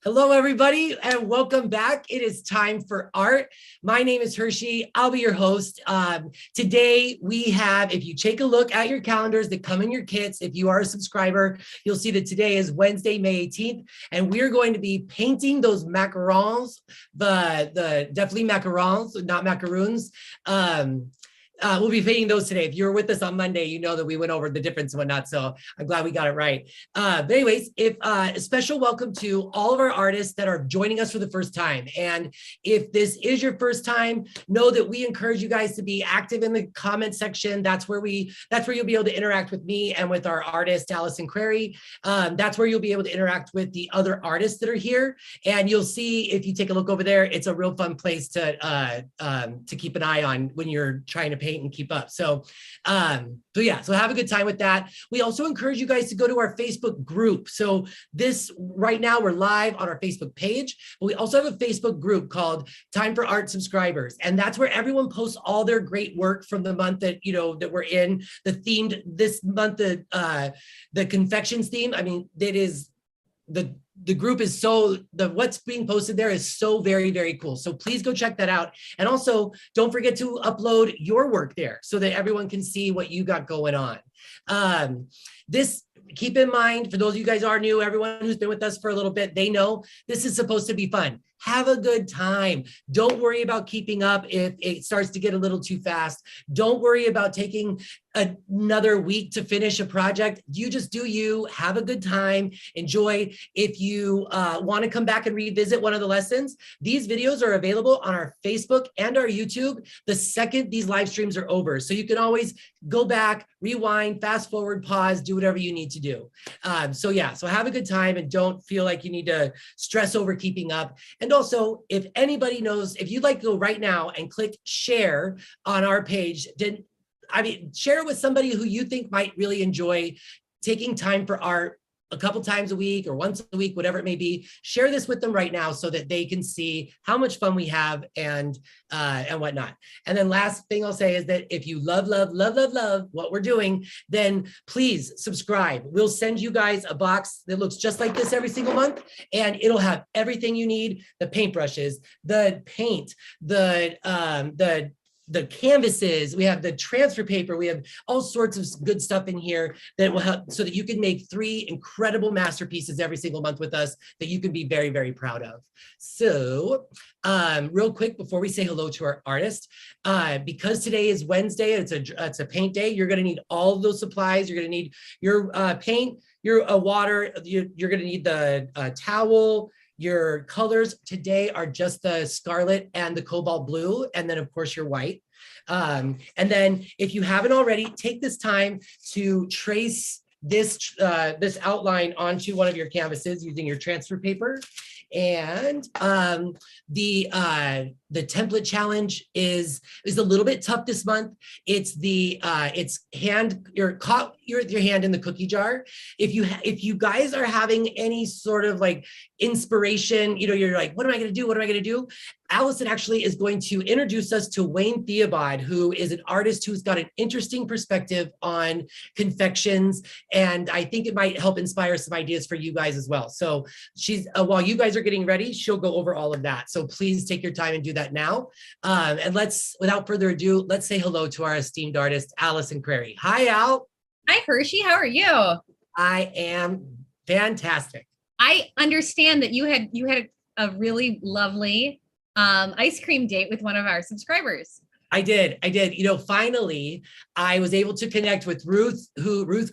Hello, everybody, and welcome back. It is time for art. My name is Hershey. I'll be your host. Today, we have, if you take a look at your calendars that come in your kits, if you are a subscriber, you'll see that today is Wednesday, May 18th, and we're going to be painting those macarons, the definitely macarons, not macaroons. We'll be painting those today. If you're with us on Monday, you know that we went over the difference and whatnot. So I'm glad we got it right. But anyways, a special welcome to all of our artists that are joining us for the first time. And if this is your first time, know that we encourage you guys to be active in the comment section. That's where you'll be able to interact with me and with our artist, Allison Query. That's where you'll be able to interact with the other artists that are here. And you'll see, if you take a look over there, it's a real fun place to keep an eye on when you're trying to paint and keep up. So have a good time with that. We also encourage you guys to go to our Facebook group. So right now we're live on our Facebook page, but we also have a Facebook group called Time for Art Subscribers. And that's where everyone posts all their great work from the month that we're in. This month, the confections theme. I mean, it is the group is what's being posted there is so very, very cool. So please go check that out. And also don't forget to upload your work there so that everyone can see what you got going on. Keep in mind, for those of you guys are new, everyone who's been with us for a little bit, they know this is supposed to be fun. Have a good time. Don't worry about keeping up if it starts to get a little too fast. Don't worry about taking another week to finish a project. You just do you, have a good time, enjoy. If you want to come back and revisit one of the lessons, these videos are available on our Facebook and our YouTube the second these live streams are over. So you can always go back, rewind, fast forward, pause, do whatever you need to do. So have a good time and don't feel like you need to stress over keeping up. And also, if anybody knows, if you'd like to go right now and click share on our page, share it with somebody who you think might really enjoy taking time for art a couple times a week or once a week, whatever it may be. Share this with them right now so that they can see how much fun we have and whatnot. And then last thing I'll say is that if you love what we're doing, then please subscribe. We'll send you guys a box that looks just like this every single month, and it'll have everything you need: the paintbrushes, the paint, the canvases, we have the transfer paper, we have all sorts of good stuff in here that will help so that you can make 3 incredible masterpieces every single month with us that you can be very, very proud of. So real quick, before we say hello to our artist, because today is Wednesday, it's a paint day, you're gonna need all of those supplies. You're gonna need your paint, your water, you're gonna need the towel. Your colors today are just the scarlet and the cobalt blue, and then of course your white. And then if you haven't already, take this time to trace this outline onto one of your canvases using your transfer paper. And the template challenge is a little bit tough this month. It's your hand in the cookie jar. If you guys are having any sort of like inspiration, you're like, what am I going to do? What am I going to do? Allison actually is going to introduce us to Wayne Theobald, who is an artist who's got an interesting perspective on confections. And I think it might help inspire some ideas for you guys as well. So while you guys are getting ready, she'll go over all of that. So please take your time and do that now. And without further ado, let's say hello to our esteemed artist, Allison Query. Hi, Al. Hi, Hershey. How are you? I am fantastic. I understand that you had a really lovely ice cream date with one of our subscribers. I did. Finally, I was able to connect with Ruth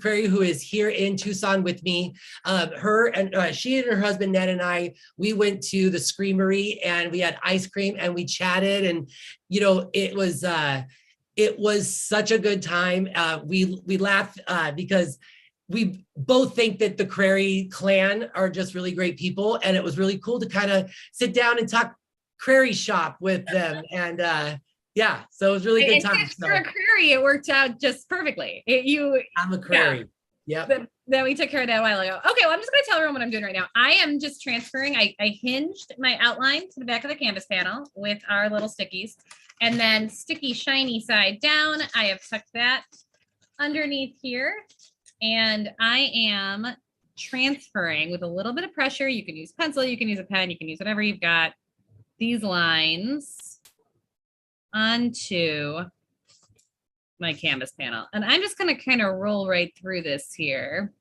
Query, who is here in Tucson with me. She and her husband, Ned, and we went to the Screamery and we had ice cream and we chatted, and it was such a good time. We laughed because we both think that the Query clan are just really great people, and it was really cool to kind of sit down and talk Query shop with them. And so it was really good time. For a Query, it worked out just perfectly. I'm a Query. Yeah. Yep. Then we took care of that a while ago. Okay, well, I'm just going to tell everyone what I'm doing right now. I am just transferring. I hinged my outline to the back of the canvas panel with our little stickies, and then sticky shiny side down. I have tucked that underneath here, and I am transferring with a little bit of pressure. You can use pencil, you can use a pen, you can use whatever you've got. These lines onto my canvas panel. And I'm just going to kind of roll right through this here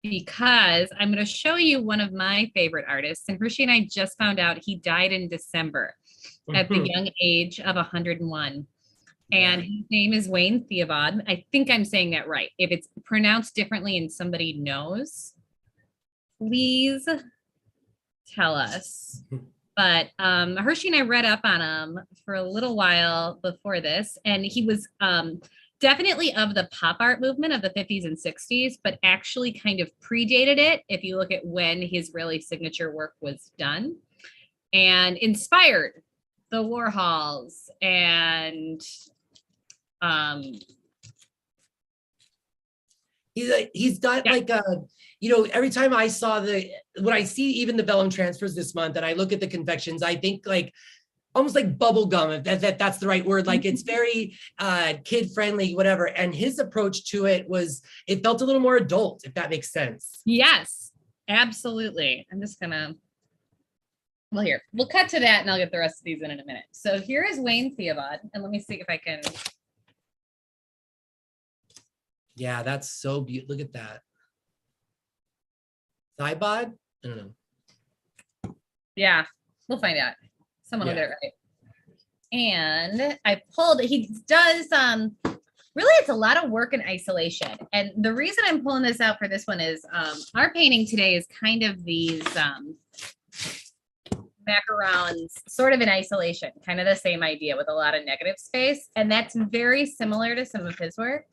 because I'm going to show you one of my favorite artists. And Hershey and I just found out he died in December at the young age of 101. And his name is Wayne Theobald. I think I'm saying that right. If it's pronounced differently and somebody knows, please tell us. But Hershey and I read up on him for a little while before this, and he was definitely of the pop art movement of the 50s and 60s, but actually kind of predated it if you look at when his really signature work was done, and inspired the Warhols and he's got like a, you know, every time I saw when I see even the vellum transfers this month and I look at the confections, I think like almost like bubble gum, if that's the right word. Like it's very kid friendly, whatever. And his approach to it felt a little more adult, if that makes sense. Yes, absolutely. I'm just gonna, well, here, we'll cut to that and I'll get the rest of these in a minute. So here is Wayne Theobald, and let me see if I can. Yeah, that's so beautiful. Look at that. Thybod? I don't know. Yeah, we'll find out. Someone will get it right. And I pulled, he does, really it's a lot of work in isolation. And the reason I'm pulling this out for this one is our painting today is kind of these macarons sort of in isolation, kind of the same idea with a lot of negative space. And that's very similar to some of his work.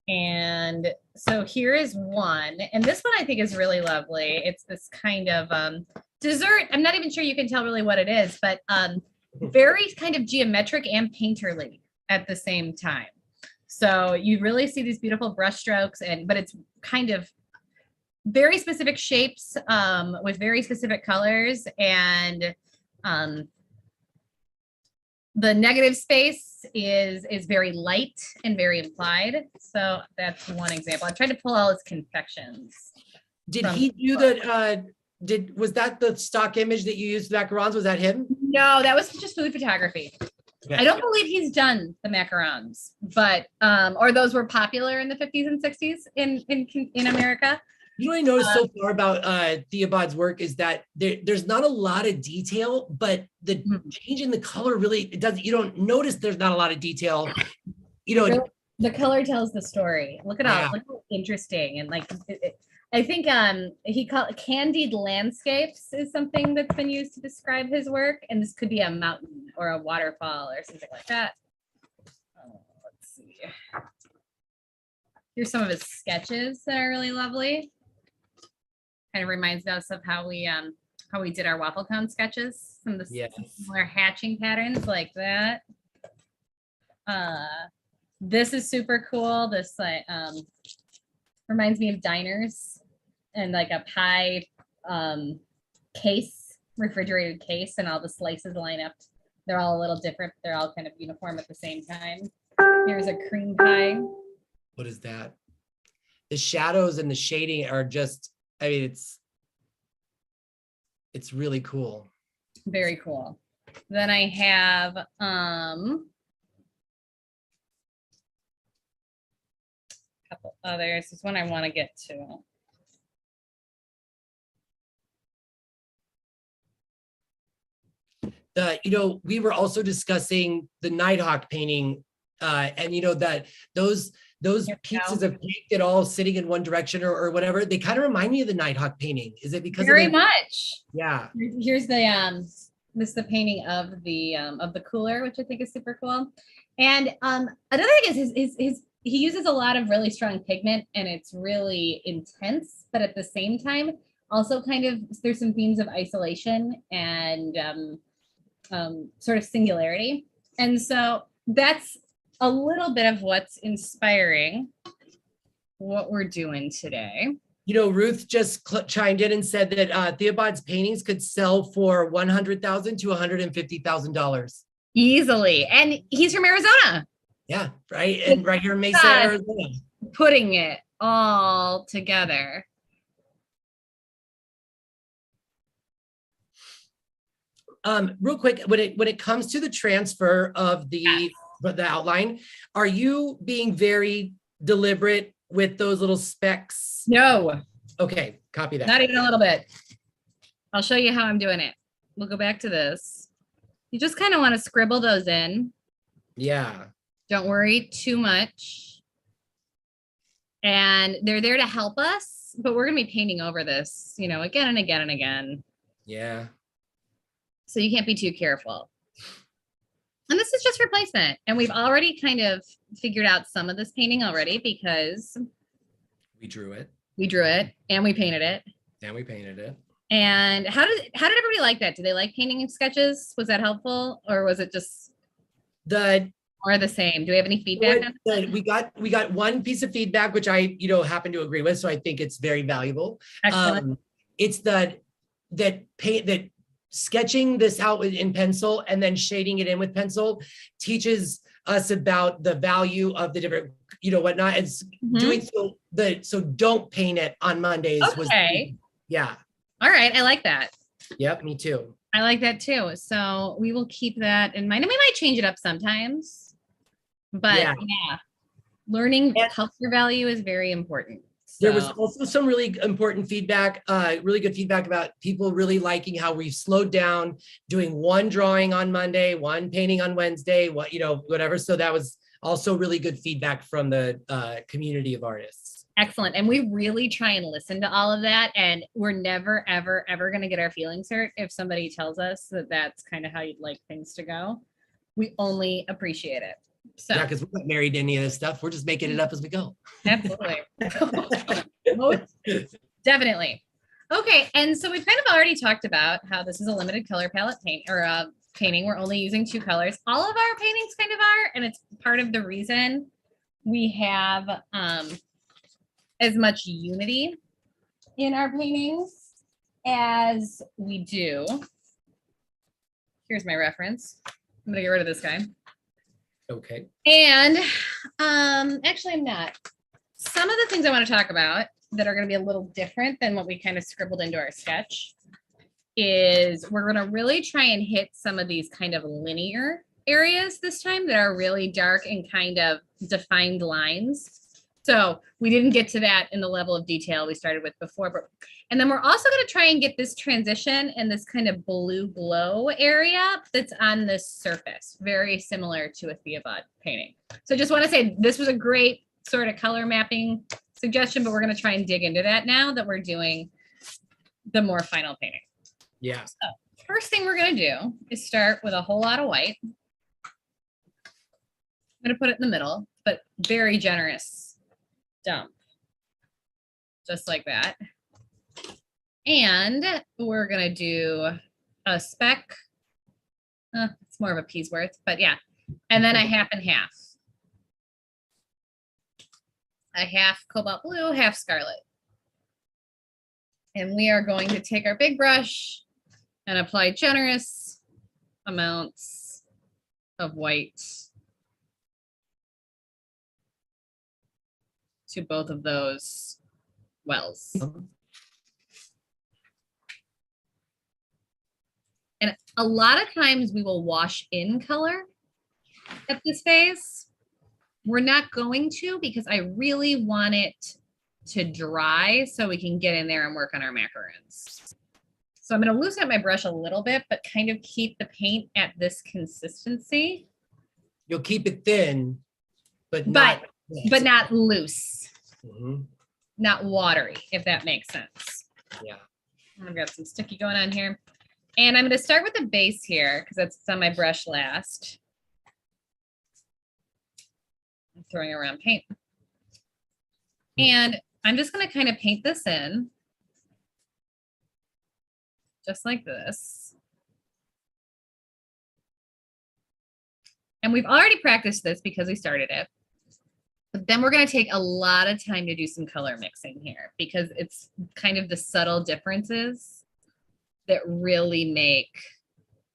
And so here is one, and this one I think is really lovely. It's this kind of dessert. I'm not even sure you can tell really what it is, but very kind of geometric and painterly at the same time. So you really see these beautiful brush strokes, but it's kind of very specific shapes with very specific colors, and the negative space is very light and very implied. So that's one example. I tried to pull all his confections. Did he do was that the stock image that you used, macarons? Was that him? No, that was just food photography. Okay. I don't believe he's done the macarons, but or those were popular in the 50s and 60s in America. You know what I noticed so far about Theobald's work is that there's not a lot of detail, but the change in the color really, you don't notice there's not a lot of detail. You know, the color tells the story. Look at all, look how interesting. And like, I think he called candied landscapes is something that's been used to describe his work. And this could be a mountain or a waterfall or something like that. Let's see. Here's some of his sketches that are really lovely. Kind of reminds us of how we did our waffle cone sketches, some of the similar hatching patterns like that. This is super cool. This like reminds me of diners and like a pie case, refrigerated case, and all the slices line up. They're all a little different. They're all kind of uniform at the same time. Here's a cream pie. What is that? The shadows and the shading are just, I mean, it's really cool. Very cool. Then I have a couple others. This one I want to get to. You know, we were also discussing the Nighthawk painting, and you know that those pieces of paint that all sitting in one direction or whatever, they kind of remind me of the Nighthawk painting. Is it because very much? Yeah. Here's this is the painting of the cooler, which I think is super cool. And another thing is he uses a lot of really strong pigment, and it's really intense, but at the same time, also kind of there's some themes of isolation and sort of singularity. And so that's a little bit of what's inspiring what we're doing today. You know, Ruth just chimed in and said that Theobald's paintings could sell for $100,000 to $150,000 easily, and he's from Arizona. Yeah, right, and right here in Mesa, Arizona. Putting it all together. Real quick, when it comes to the transfer of the outline, are you being very deliberate with those little specks? No, Okay, copy that. not even a little bit. I'll show you how I'm doing it. We'll go back to this. You just kind of want to scribble those in. Yeah. Don't worry too much. And they're there to help us, but we're going to be painting over this, you know, again and again and again. Yeah. So you can't be too careful. And this is just replacement. And we've already kind of figured out some of this painting already because we drew it and we painted it. And how did everybody like that? Did they like painting sketches? Was that helpful, or was it just more the same? Do we have any feedback? We got one piece of feedback, which I happen to agree with, so I think it's very valuable. Excellent. It's that sketching this out in pencil and then shading it in with pencil teaches us about the value of the different, whatnot. It's doing so don't paint it on Mondays. Okay. Yeah. All right. I like that. Yep. Me too. I like that too. So we will keep that in mind, and we might change it up sometimes, but yeah, learning color value is very important. There was also some really important feedback, really good feedback about people really liking how we slowed down, doing one drawing on Monday, one painting on Wednesday, whatever. So that was also really good feedback from the community of artists. Excellent. And we really try and listen to all of that. And we're never, ever, ever going to get our feelings hurt if somebody tells us that that's kind of how you'd like things to go. We only appreciate it. So yeah, because we're not married to any of this stuff. We're just making it up as we go. Absolutely. Definitely. Okay. And so we've kind of already talked about how this is a limited color palette painting. We're only using 2 colors. All of our paintings kind of are, and it's part of the reason we have as much unity in our paintings as we do. Here's my reference. I'm gonna get rid of this guy. Okay. And actually I'm not. Some of the things I want to talk about that are going to be a little different than what we kind of scribbled into our sketch is we're going to really try and hit some of these kind of linear areas this time that are really dark and kind of defined lines. So we didn't get to that in the level of detail we started with before. And then we're also going to try and get this transition and this kind of blue glow area that's on this surface, very similar to a Theobald painting. So I just want to say this was a great sort of color mapping suggestion, but we're going to try and dig into that now that we're doing the more final painting. Yeah. So first thing we're going to do is start with a whole lot of white. I'm going to put it in the middle, but very generous dump, just like that. And we're going to do a speck. It's more of a piece worth, but yeah. And then a half and half. A half cobalt blue, half scarlet. And we are going to take our big brush and apply generous amounts of white to both of those wells. And a lot of times we will wash in color at this phase. We're not going to because I really want it to dry so we can get in there and work on our macaroons. So I'm going to loosen up my brush a little bit, but kind of keep the paint at this consistency. You'll keep it thin, but not loose. Not watery, if that makes sense. Yeah. I've got some sticky going on here. And I'm going to start with the base here because that's on my brush last. I'm throwing around paint. And I'm just going to kind of paint this in. Just like this. And we've already practiced this because we started it. But then we're going to take a lot of time to do some color mixing here because it's kind of the subtle differences that really make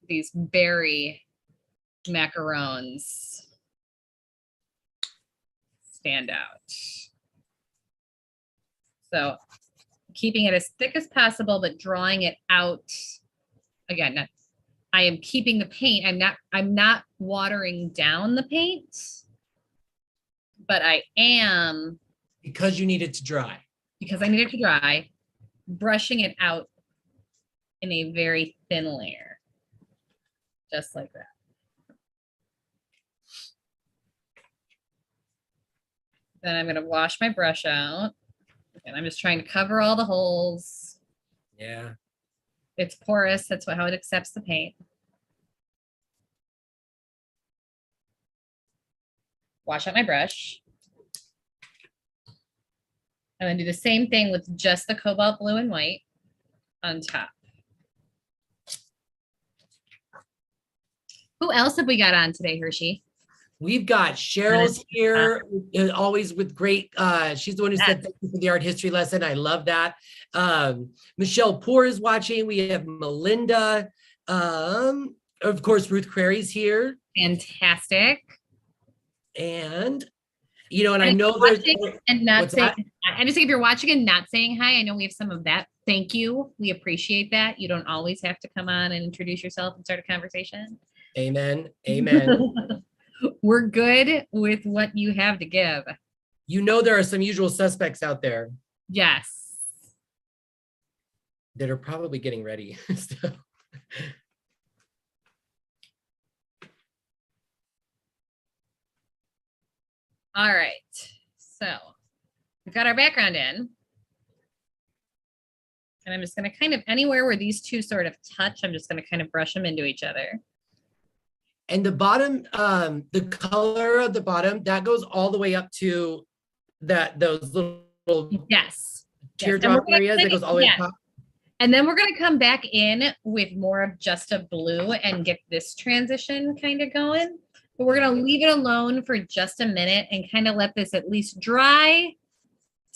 these berry macarons stand out. So keeping it as thick as possible, but drawing it out. Again, I am keeping the paint. I'm not watering down the paint, but I am, because you need it to dry. because I need it to dry, brushing it out in a very thin layer, just like that. Then I'm going to wash my brush out, and I'm just trying to cover all the holes. Yeah. It's porous. That's how it accepts the paint. Wash out my brush. And then do the same thing with just the cobalt blue and white on top. Who else have we got on today, Hershey? We've got Cheryl's here, always with great, she's the one who said thank you for the art history lesson. I love that. Michelle Poor is watching. We have Melinda. Of course, Ruth Crary's here. Fantastic. And, you know, and I know there's, and not what's saying, that? I just think if you're watching and not saying hi, I know we have some of that. Thank you. We appreciate that. You don't always have to come on and introduce yourself and start a conversation. Amen. Amen. We're good with what you have to give. You know, there are some usual suspects out there Yes. that are probably getting ready. So. All right. So we've got our background in. And I'm just going to kind of, anywhere where these two sort of touch, I'm just going to kind of brush them into each other. And the bottom, the color of the bottom, that goes all the way up to those little yes teardrop areas. That goes all the way up top. And then we're going to come back in with more of just a blue and get this transition kind of going. But we're going to leave it alone for just a minute and kind of let this at least dry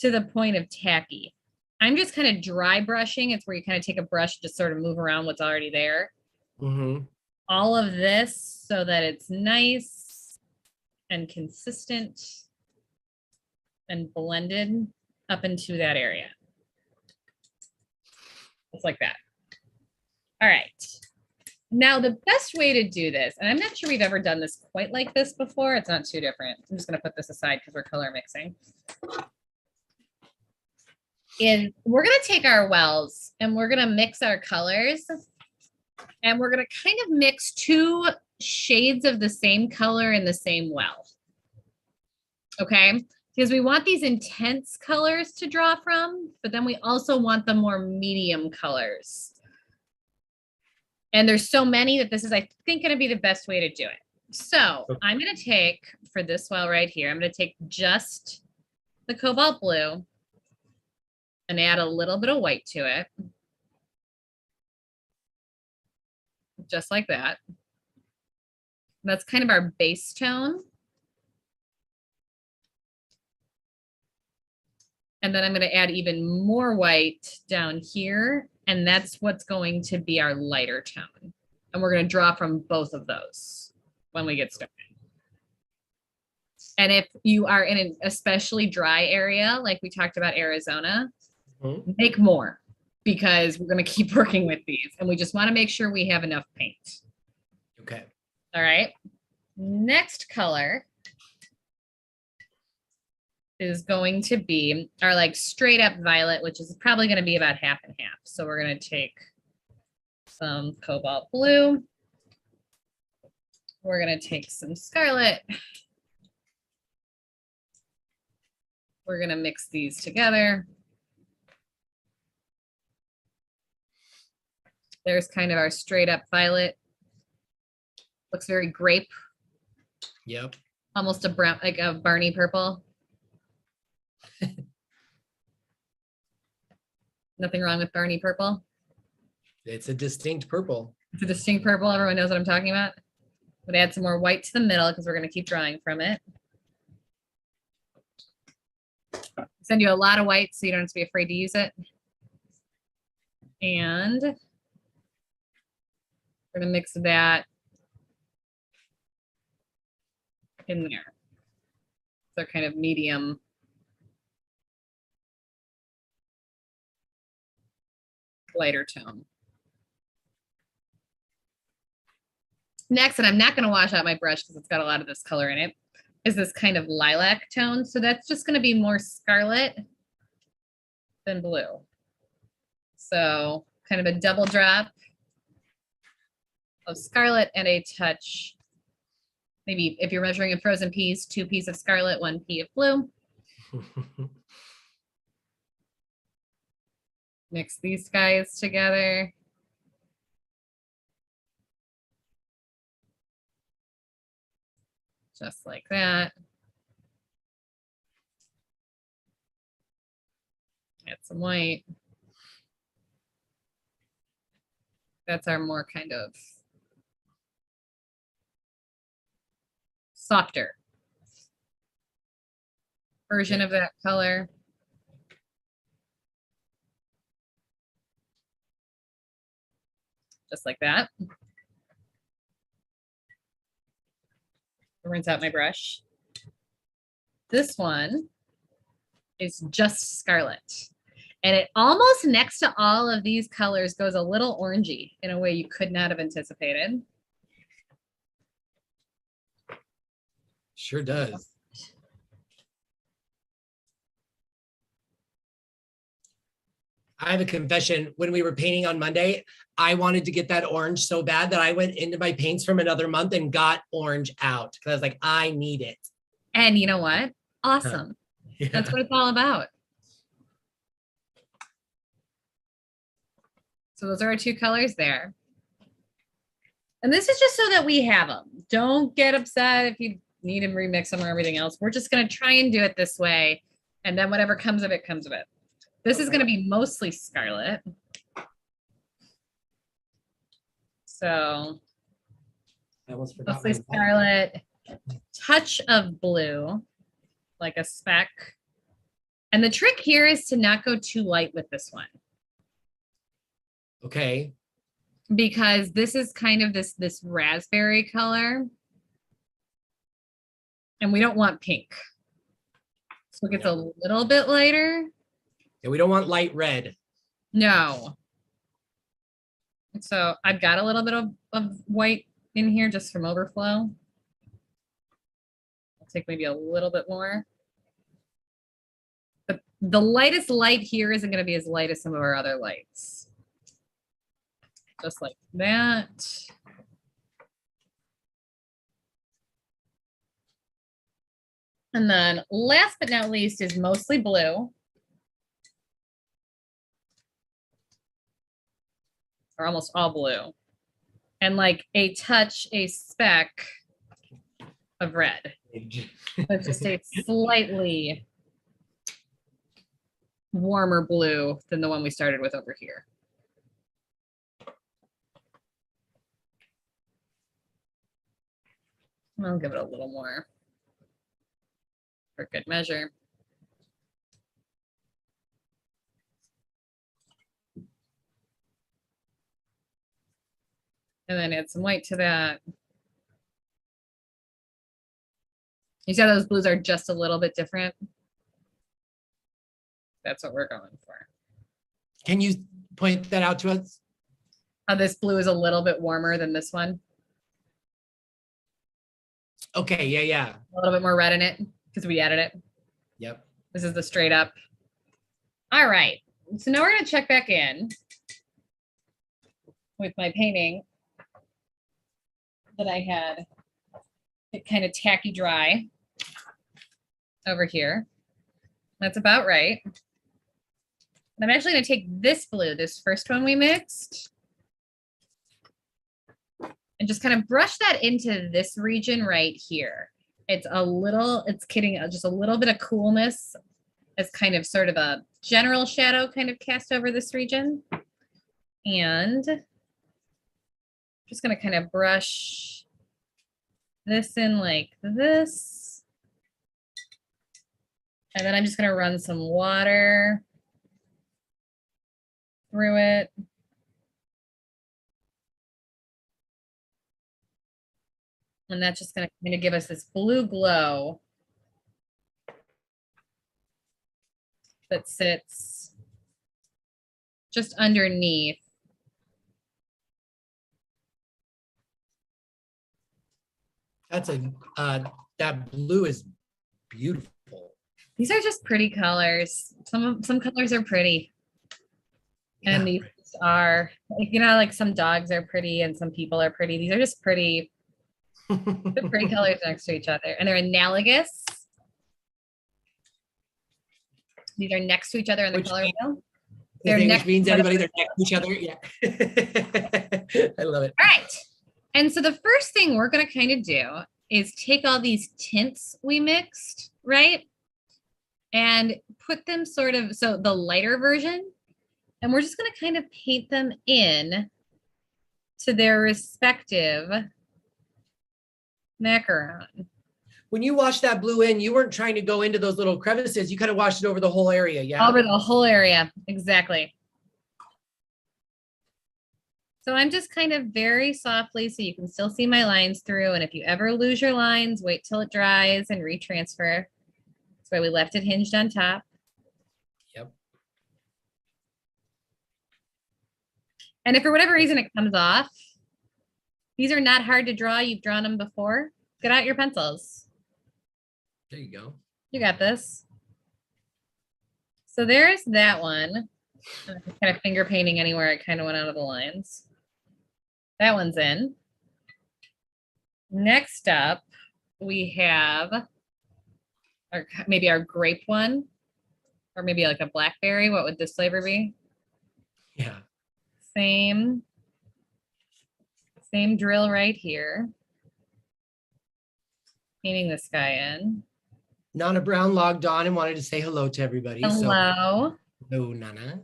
to the point of tacky. I'm just kind of dry brushing. It's where you kind of take a brush, just sort of move around what's already there. Mm-hmm. All of this so that it's nice and consistent and blended up into that area. Just like that. All right. Now, the best way to do this, and I'm not sure we've ever done this quite like this before. It's not too different. I'm just going to put this aside because we're color mixing. Is we're going to take our wells and we're going to mix our colors. And we're going to kind of mix two shades of the same color in the same well. Okay? Because we want these intense colors to draw from, but then we also want the more medium colors. And there's so many that this is, I think, going to be the best way to do it. So I'm going to take, for this well right here, I'm going to take just the cobalt blue and add a little bit of white to it. Just like that. That's kind of our base tone. And then I'm going to add even more white down here. And that's what's going to be our lighter tone. And we're going to draw from both of those when we get started. And if you are in an especially dry area, like we talked about Arizona, make more, because we're going to keep working with these. And we just want to make sure we have enough paint. Okay. All right. Next color is going to be our like straight up violet, which is probably going to be about half and half. So we're going to take some cobalt blue. We're going to take some scarlet. We're going to mix these together. There's kind of our straight up violet. Looks very grape. Yep. Almost a brown, like a Barney purple. Nothing wrong with Barney purple. It's a distinct purple. It's a distinct purple. Everyone knows what I'm talking about. I'm gonna add some more white to the middle because we're gonna keep drawing from it. Send you a lot of white so you don't have to be afraid to use it. And we're gonna mix that in there. They're kind of medium. lighter tone. Next, and I'm not going to wash out my brush because it's got a lot of this color in it, is this kind of lilac tone. So that's just going to be more scarlet than blue. So kind of a double drop of scarlet and a touch. Maybe if you're measuring in frozen peas, 2 peas of scarlet, 1 pea of blue. Mix these guys together. Just like that. Add some white. That's our more kind of softer version of that color. Just like that. Rinse out my brush. This one is just scarlet. And it almost next to all of these colors goes a little orangey in a way you could not have anticipated. Sure does. I have a confession. When we were painting on Monday, I wanted to get that orange so bad that I went into my paints from another month and got orange out because I was like, I need it. And you know what? Awesome. Yeah. That's what it's all about. So those are our 2 colors there. And this is just so that we have them. Don't get upset if you need to remix them or everything else. We're just going to try and do it this way. And then whatever comes of it, comes of it. This is going to be mostly scarlet. So I almost forgot mostly scarlet, touch of blue, like a speck. And the trick here is to not go too light with this one. Okay. Because this is kind of this raspberry color. And we don't want pink. So it gets a little bit lighter. Yeah, we don't want light red. No. So I've got a little bit of white in here just from overflow. I'll take maybe a little bit more. But the lightest light here isn't going to be as light as some of our other lights. Just like that. And then last but not least is mostly blue. Or almost all blue. And like a speck of red. It's just a slightly warmer blue than the one we started with over here. I'll give it a little more for good measure. And then add some white to that. You see how those blues are just a little bit different? That's what we're going for. Can you point that out to us? How this blue is a little bit warmer than this one. Okay, yeah. A little bit more red in it because we added it. Yep. This is the straight up. All right. So now we're going to check back in with my painting that I had it kind of tacky dry over here. That's about right. And I'm actually going to take this blue, this first one we mixed, and just kind of brush that into this region right here. It's getting just a little bit of coolness as kind of sort of a general shadow kind of cast over this region. And just going to kind of brush this in like this. And then I'm just going to run some water through it. And that's just going to kind of give us this blue glow that sits just underneath. That's that blue is beautiful. These are just pretty colors. Some colors are pretty. And Yeah, these are, like, you know, like some dogs are pretty and some people are pretty. These are just pretty, they're pretty colors next to each other. And they're analogous. These are next to each other in the color wheel. Which means everybody, they're next to each other. Yeah. I love it. All right. And so the first thing we're going to kind of do is take all these tints we mixed, right? And put them sort of, so the lighter version, and we're just going to kind of paint them in to their respective macaron. When you washed that blue in, you weren't trying to go into those little crevices. You kind of washed it over the whole area. Yeah. Over the whole area. Exactly. So I'm just kind of very softly, so you can still see my lines through. And if you ever lose your lines, wait till it dries and retransfer. That's why we left it hinged on top. Yep. And if for whatever reason it comes off, these are not hard to draw. You've drawn them before. Get out your pencils. There you go. You got this. So there's that one. I'm kind of finger painting anywhere it kind of went out of the lines. That one's in. Next up, we have maybe our grape one, or maybe like a blackberry. What would this flavor be? Yeah. Same drill right here. Painting this guy in. Nana Brown logged on and wanted to say hello to everybody. Hello. So, hello, Nana.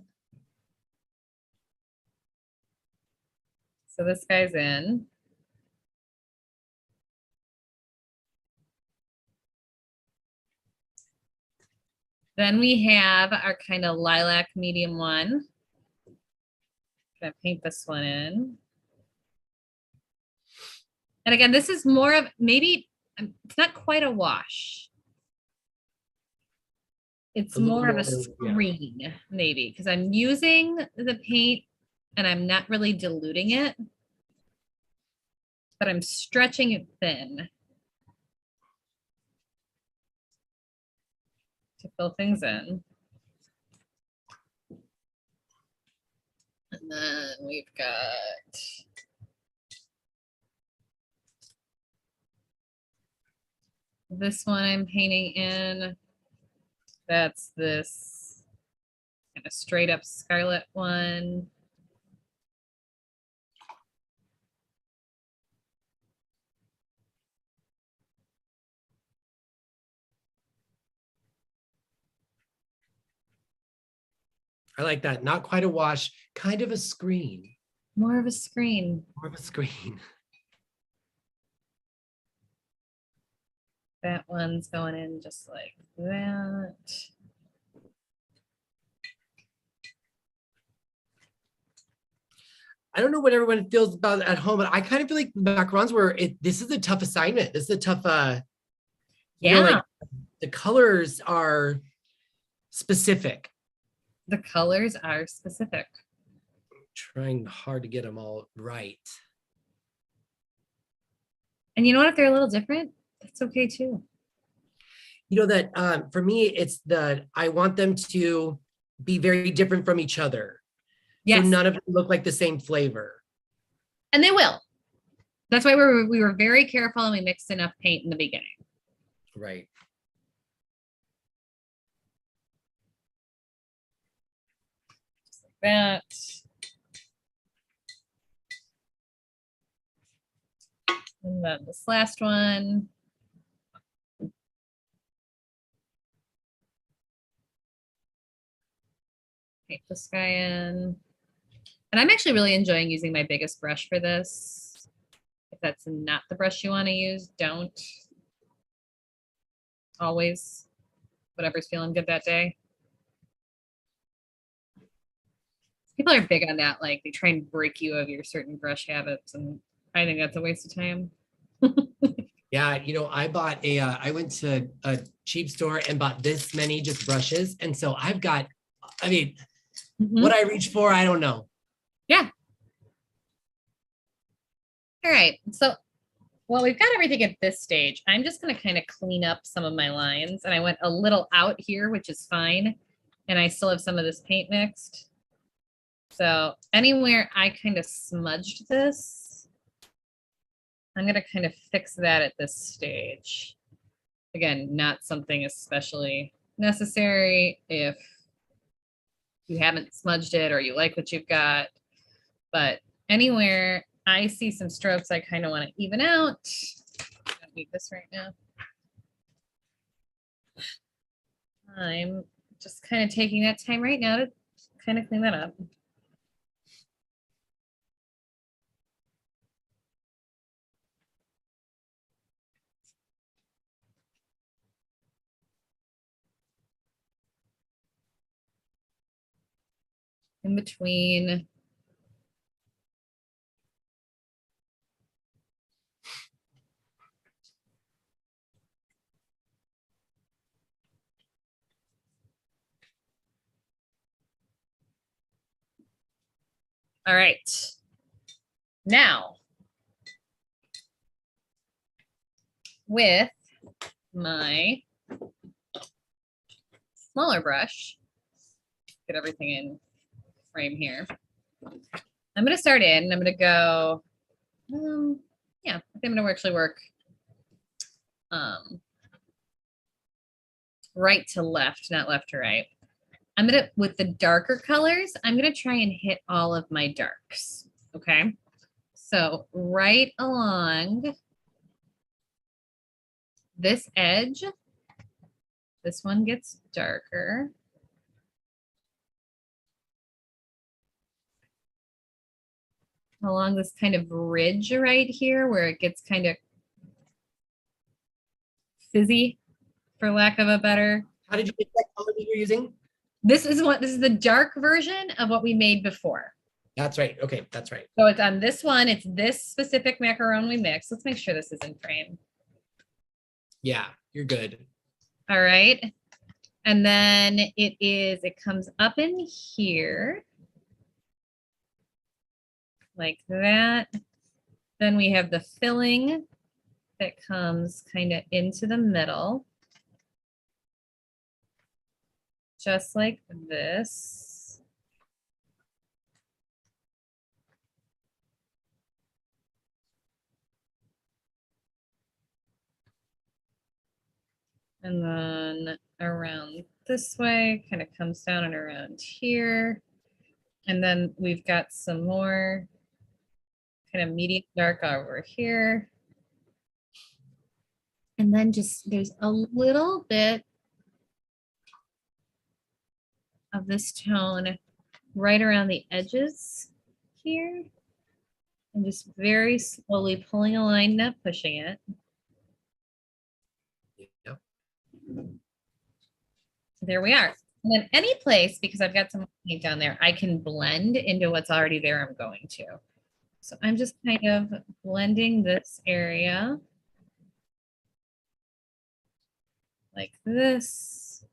So this guy's in. Then we have our kind of lilac medium one. Gonna paint this one in. And again, this is more of maybe, it's not quite a wash. It's more of a screen, maybe, because I'm using the paint and I'm not really diluting it, but I'm stretching it thin to fill things in. And then we've got this one I'm painting in. That's this kind of straight up scarlet one. I like that. Not quite a wash, kind of a screen. More of a screen. More of a screen. That one's going in just like that. I don't know what everyone feels about at home, but I kind of feel like macarons where this is a tough assignment. This is a tough, yeah. Like the colors are specific. The colors are specific. I'm trying hard to get them all right. And you know what? If they're a little different, that's okay too. You know that for me, it's I want them to be very different from each other. Yes. So none of them look like the same flavor. And they will. That's why we were very careful and we mixed enough paint in the beginning. Right. Just like that. And then this last one. Paint this guy in. And I'm actually really enjoying using my biggest brush for this. If that's not the brush you want to use, don't. Always, whatever's feeling good that day. People are big on that, like they try and break you of your certain brush habits, and I think that's a waste of time. Yeah, you know, I bought I went to a cheap store and bought this many just brushes. And so I've got, I mean, What I reach for, I don't know. Yeah. All right. So, well, we've got everything at this stage. I'm just going to kind of clean up some of my lines. And I went a little out here, which is fine. And I still have some of this paint mixed. So anywhere I kind of smudged this, I'm going to kind of fix that at this stage. Again, not something especially necessary if you haven't smudged it or you like what you've got. But anywhere I see some strokes I kind of want to even out. I don't need this right now. I'm just kind of taking that time right now to kind of clean that up. In between. All right. Now, with my smaller brush, get everything in frame here. I'm going to start in and I'm going to go, yeah, I think I'm going to actually work right to left, not left to right. I'm going to, with the darker colors, I'm going to try and hit all of my darks. Okay. So right along this edge, this one gets darker. Along this kind of ridge right here where it gets kind of fizzy, for lack of a better. How did you get that color that you're using? This is the dark version of what we made before. That's right. Okay, that's right. So it's on this one. It's this specific macaron we mixed. Let's make sure this is in frame. Yeah, you're good. All right. And then it comes up in here. Like that. Then we have the filling that comes kind of into the middle. Just like this. And then around this way, kind of comes down and around here. And then we've got some more kind of medium dark over here. And then just there's a little bit of this tone right around the edges here. And just very slowly pulling a line, not pushing it. Yep. There we are. And then any place, because I've got some paint down there, I can blend into what's already there I'm going to. So I'm just kind of blending this area like this,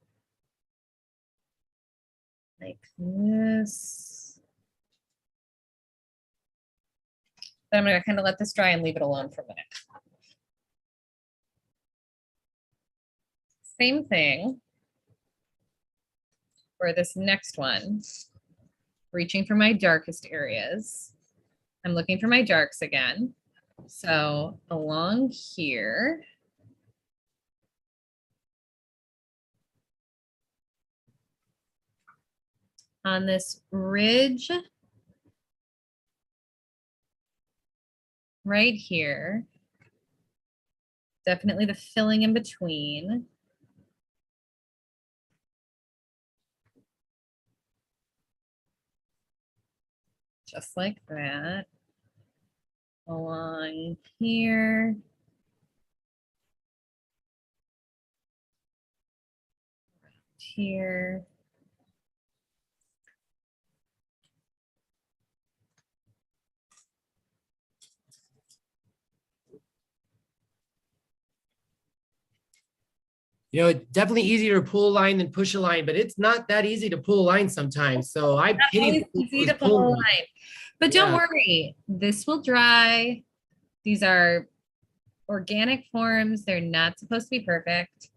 like this. Then I'm going to kind of let this dry and leave it alone for a minute. Same thing for this next one. Reaching for my darkest areas. I'm looking for my darks again. So along here, on this ridge right here, definitely the filling in between. Just like that. Along here. Here. You know, it's definitely easier to pull a line than push a line, but it's not that easy to pull a line sometimes. So I Not pity always people easy who's to pull a pulling. line. But don't Yeah. worry, this will dry. These are organic forms. They're not supposed to be perfect.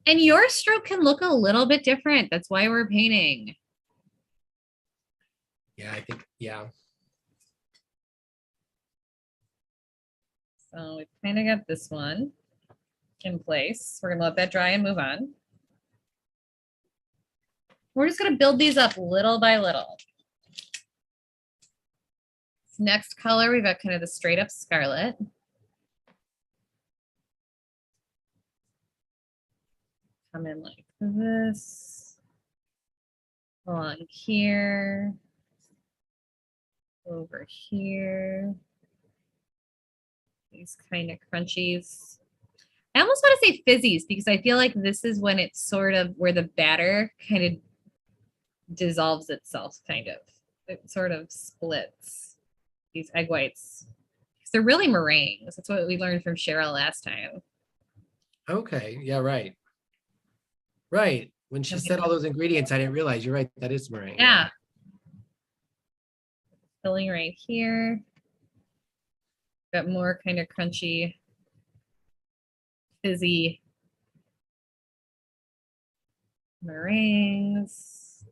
And your stroke can look a little bit different. That's why we're painting. Yeah, I think, yeah. So we've kind of got this one in place. We're gonna let that dry and move on. We're just gonna build these up little by little. Next color, we've got kind of the straight up scarlet. Come in like this. Along here. Over here. These kind of crunchies. I almost want to say fizzies because I feel like this is when it's sort of where the batter kind of dissolves itself, kind of. It sort of splits these egg whites. They're really meringues. That's what we learned from Cheryl last time. Okay. Yeah, right. Right. When she said all those ingredients, I didn't realize you're right. That is meringue. Yeah. Filling right here. Got more kind of crunchy, fizzy meringues.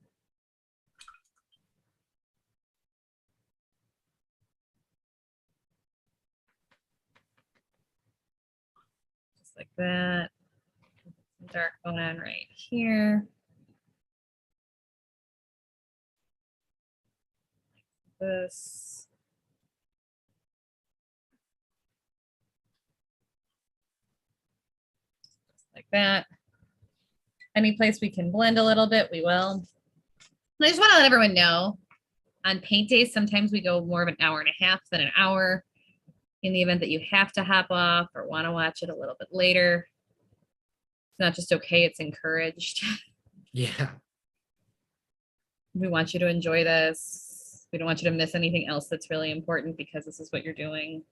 Just like that. Some dark going on right here. Like this. Just like that. Any place we can blend a little bit, we will. And I just want to let everyone know on paint days, sometimes we go more of an hour and a half than an hour. In the event that you have to hop off or want to watch it a little bit later, it's not just okay, it's encouraged. Yeah. We want you to enjoy this. We don't want you to miss anything else that's really important because this is what you're doing.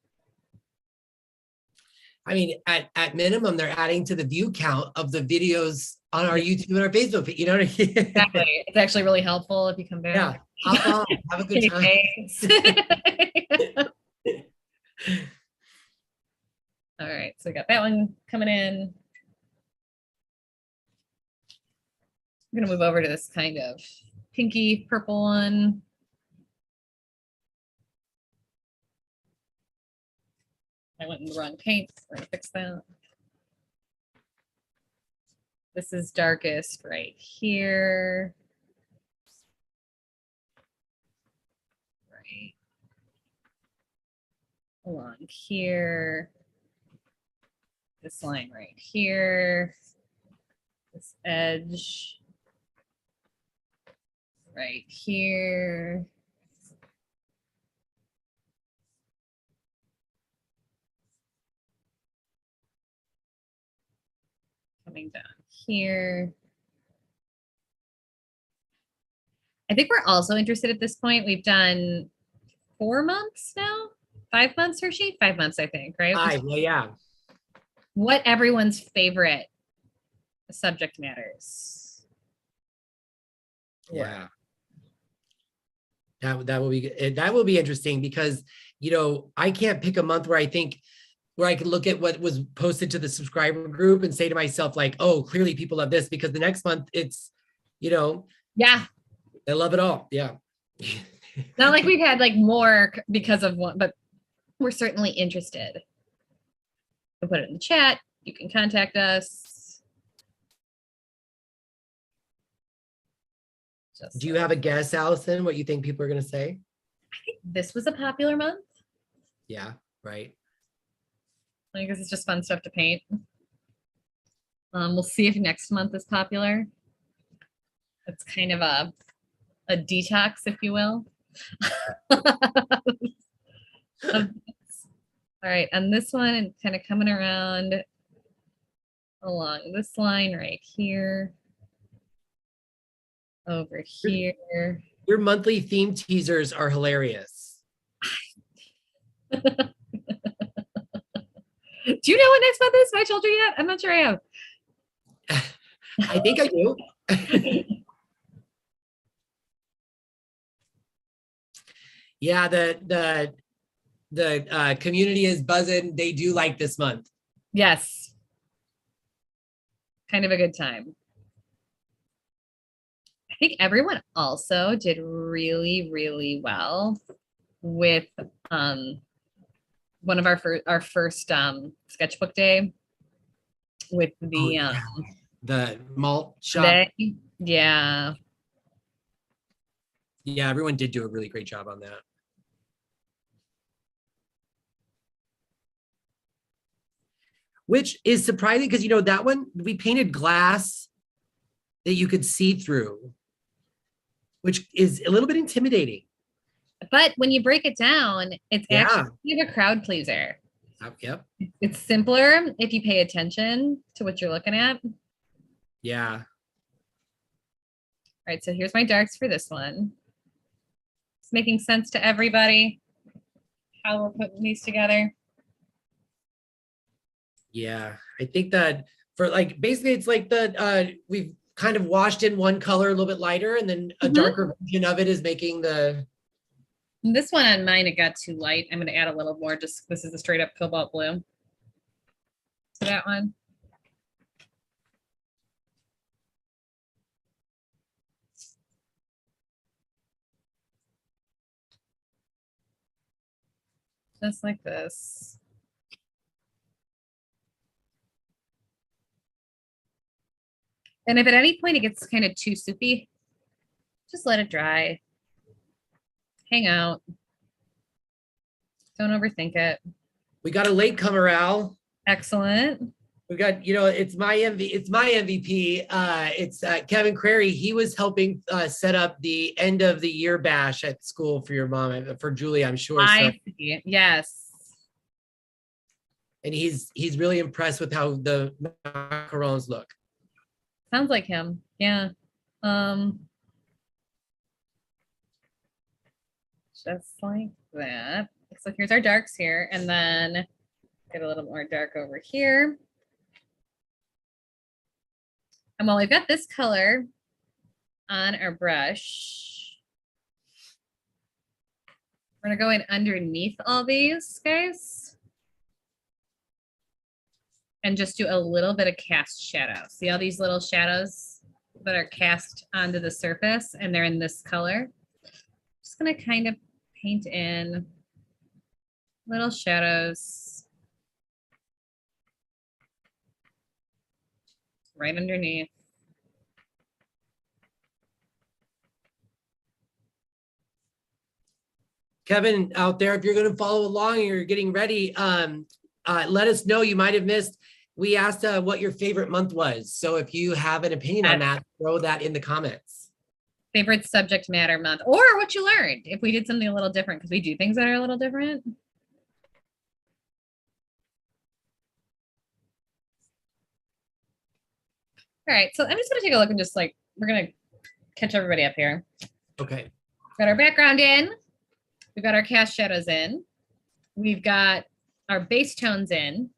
I mean, at minimum, they're adding to the view count of the videos on our YouTube and our Facebook feed. You know what I mean? Exactly. It's actually really helpful if you come back. Yeah. Hop on. Have a good time. All right. So we got that one coming in. I'm going to move over to this kind of pinky purple one. I went in the wrong paint. We're going to fix that. This is darkest right here. Right. Along here. This line right here. This edge. Right here. Coming down here. I think we're also interested at this point. We've done 4 months now, 5 months, Hershey, 5 months, I think, right? Well, yeah. What everyone's favorite subject matters. Yeah. That will be interesting because, you know, I can't pick a month where I can look at what was posted to the subscriber group and say to myself, like, oh, clearly people love this, because the next month it's, you know, yeah, they love it all. Yeah. not like we've had like more because of one, but we're certainly interested. We'll put it in the chat. You can contact us. Do you have a guess, Allison, what you think people are going to say? I think this was a popular month. Yeah, right. I guess it's just fun stuff to paint. We'll see if next month is popular. It's kind of a detox, if you will. All right, and this one, and kind of coming around along this line right here. Over here. Your monthly theme teasers are hilarious. Do you know what next month is? Have I told you yet? I'm not sure I have. I think I do. Yeah, the community is buzzing. They do like this month. Yes. Kind of a good time. I think everyone also did really, really well with one of our first sketchbook day with the Yeah. The malt shop. day. Yeah. Yeah, everyone did do a really great job on that. Which is surprising because that one we painted glass that you could see through, which is a little bit intimidating. But when you break it down, it's Yeah. actually a crowd pleaser. Yep. It's simpler if you pay attention to what you're looking at. All Yeah. right, so here's my darks for this one. It's making sense to everybody how we're putting these together. Yeah. I think that for like basically it's like we've kind of washed in one color a little bit lighter and then a darker version of it is making the This one on mine, it got too light. I'm going to add a little more. Just this is a straight up cobalt blue. So that one. Just like this. And if at any point it gets kind of too soupy, just let it dry. Hang out. Don't overthink it. we got a latecomer, Al. Excellent. We got, it's my MVP. It's Kevin Crary. He was helping set up the end of the year bash at school for your mom, for Julie, I'm sure. I see. Yes. And he's really impressed with how the macarons look. Sounds like him. Yeah. Just like that. So here's our darks here, and then get a little more dark over here. And while we've got this color on our brush, we're gonna go in underneath all these guys and just do a little bit of cast shadow. See all these little shadows that are cast onto the surface and they're in this color? Just gonna kind of paint in little shadows right underneath. Kevin out there, if you're going to follow along and you're getting ready, let us know. You might have missed. We asked what your favorite month was. So if you have an opinion on that, throw that in the comments. Favorite subject matter month, or what you learned if we did something a little different, because we do things that are a little different. All right, so I'm just gonna take a look and just like, we're gonna catch everybody up here. Okay. Got our background in. We've got our cast shadows in. We've got our base tones in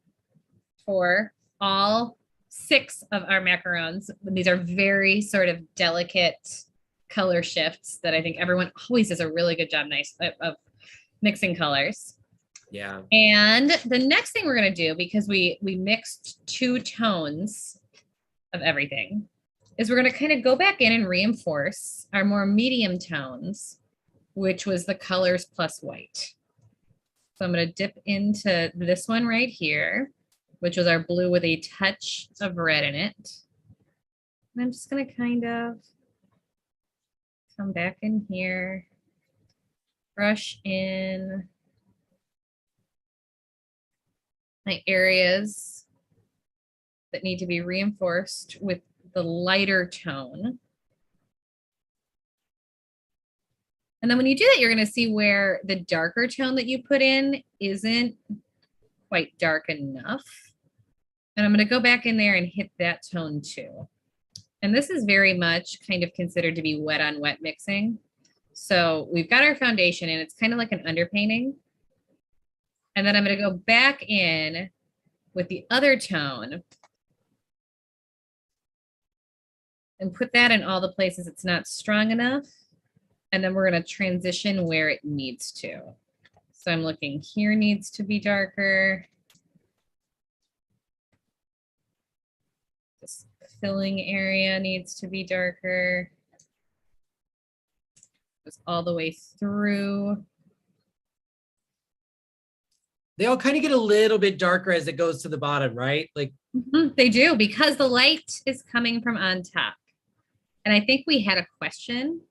for all 6 of our macarons. These are very sort of delicate color shifts that I think everyone always does a really good job of mixing colors. Yeah. And the next thing we're going to do, because we mixed 2 tones of everything, is we're going to kind of go back in and reinforce our more medium tones, which was the colors plus white. So I'm going to dip into this one right here, which was our blue with a touch of red in it. And I'm just going to kind of come back in here, brush in my areas that need to be reinforced with the lighter tone. And then when you do that, you're going to see where the darker tone that you put in isn't quite dark enough. And I'm going to go back in there and hit that tone too. And this is very much kind of considered to be wet on wet mixing. So we've got our foundation and it's kind of like an underpainting. And then I'm going to go back in with the other tone and put that in all the places it's not strong enough. And then we're going to transition where it needs to. So I'm looking here needs to be darker. This filling area needs to be darker. Goes all the way through. They all kind of get a little bit darker as it goes to the bottom, right? Like they do, because the light is coming from on top. And I think we had a question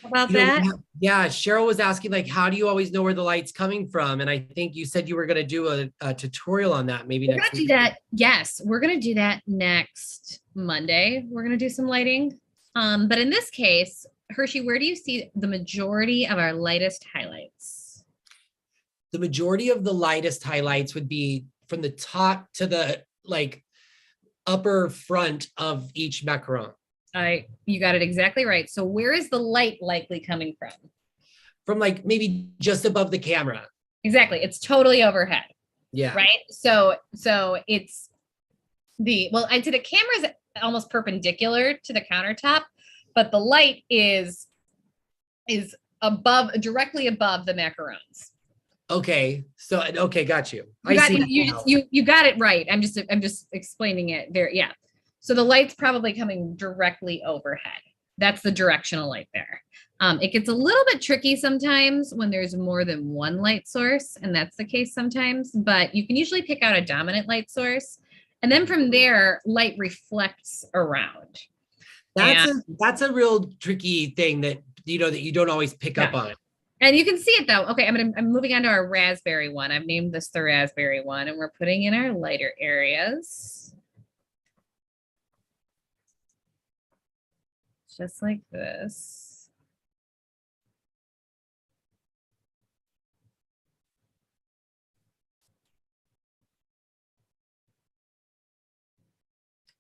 about that. Yeah, Cheryl was asking, like, how do you always know where the light's coming from? And I think you said you were going to do a tutorial on that maybe next week. Do that. Yes, we're going to do that next Monday. We're going to do some lighting. But in this case, Hershey, where do you see the majority of our lightest highlights? The majority of the lightest highlights would be from the top to the like upper front of each macaron. You got it exactly right. So where is the light likely coming from? From like maybe just above the camera. Exactly. It's totally overhead. Yeah. Right. So it's I'd say the camera's almost perpendicular to the countertop, but the light is directly above the macarons. Okay. So okay, got you. You got it right. I'm just explaining it there. Yeah. So the light's probably coming directly overhead. That's the directional light there. It gets a little bit tricky sometimes when there's more than one light source, and that's the case sometimes, but you can usually pick out a dominant light source. And then from there, light reflects around. That's a real tricky thing that you don't always pick up on. And you can see it though. Okay, I'm moving on to our raspberry one. I've named this the raspberry one, and we're putting in our lighter areas. Just like this.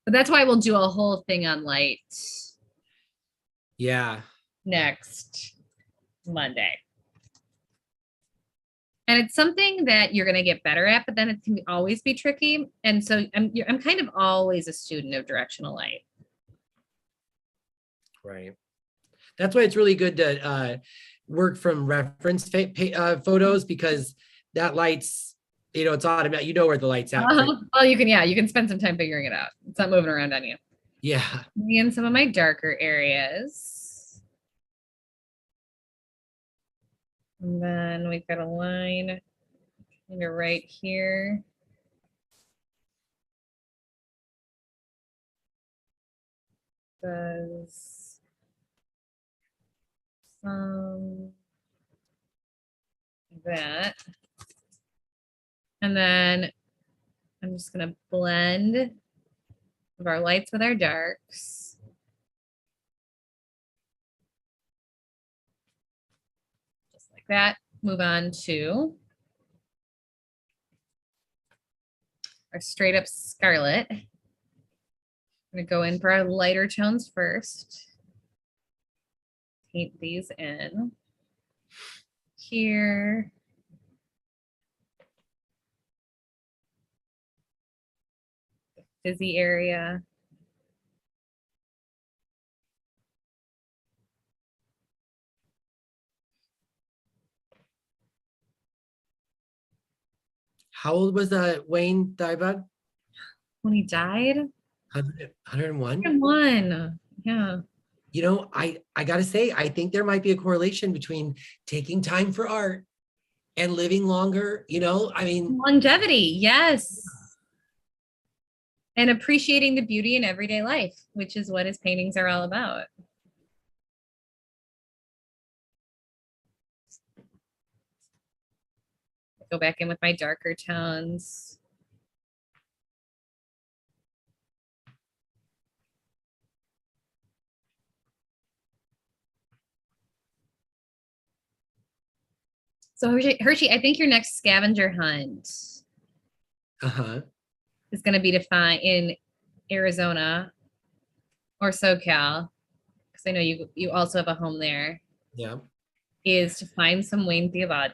But that's why we'll do a whole thing on light. Yeah. Next Monday. And it's something that you're going to get better at, but then it can always be tricky. And so I'm kind of always a student of directional light. Right. That's why it's really good to work from reference photos, because that light's, it's automatic. You know where the light's at. Well, you can spend some time figuring it out. It's not moving around on you. Yeah. In some of my darker areas. And then we've got a line kind of right here. Does that. And then I'm just going to blend our lights with our darks. Just like that. Move on to our straight up scarlet. I'm going to go in for our lighter tones first. Paint these in here. The fizzy area. How old was Wayne died? When he died? 101? 101. Yeah. I got to say, I think there might be a correlation between taking time for art and living longer, longevity. Yes. And appreciating the beauty in everyday life, which is what his paintings are all about. Go back in with my darker tones. So Hershey, I think your next scavenger hunt is going to be to find in Arizona or SoCal, because I know you also have a home there. Yeah. Is to find some Wayne Theobald.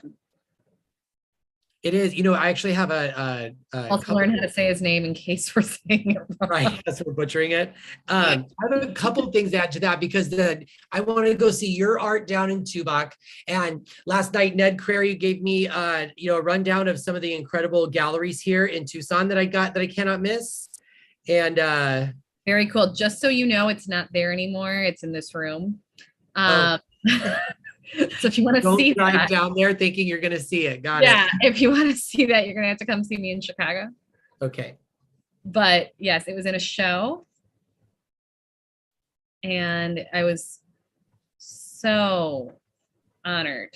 It is. I actually have a Also couple. learn how to say his name in case we're saying it wrong. Right, that's we're butchering it. I have a couple things to add to that because I wanted to go see your art down in Tubac. And last night, Ned Crary gave me a rundown of some of the incredible galleries here in Tucson that I cannot miss. And Very cool. Just so you know, it's not there anymore. It's in this room. oh, So if you want to don't see drive that, down there thinking you're gonna see it. Got yeah, it. if you want to see that, you're gonna have to come see me in Chicago. Okay. But yes, it was in a show. And I was so honored.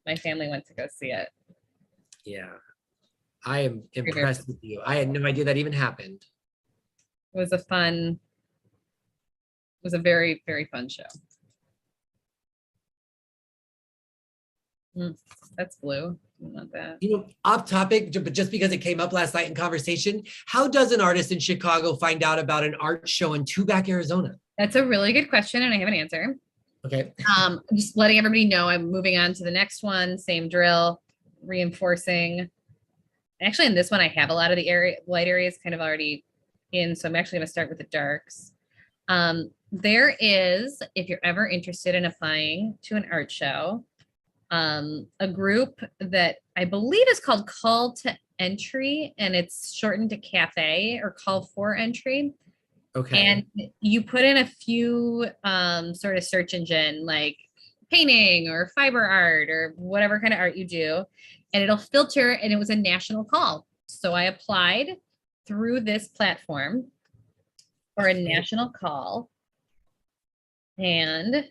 My family went to go see it. Yeah. I am Very, impressed with you. I had no idea that even happened. It was it was a very, very fun show. That's blue. I want that. Off topic, but just because it came up last night in conversation, how does an artist in Chicago find out about an art show in Tubac, Arizona? That's a really good question, and I have an answer. Okay. Just letting everybody know I'm moving on to the next one. Same drill, reinforcing. Actually, in this one, I have a lot of the light areas kind of already in, so I'm actually going to start with the darks. There is, if you're ever interested in applying to an art show, a group that I believe is called Call to Entry, and it's shortened to CAFE or Call for Entry. Okay. And you put in a few sort of search engine like painting or fiber art or whatever kind of art you do, and it'll filter, and it was a national call. So I applied through this platform for a national call. And if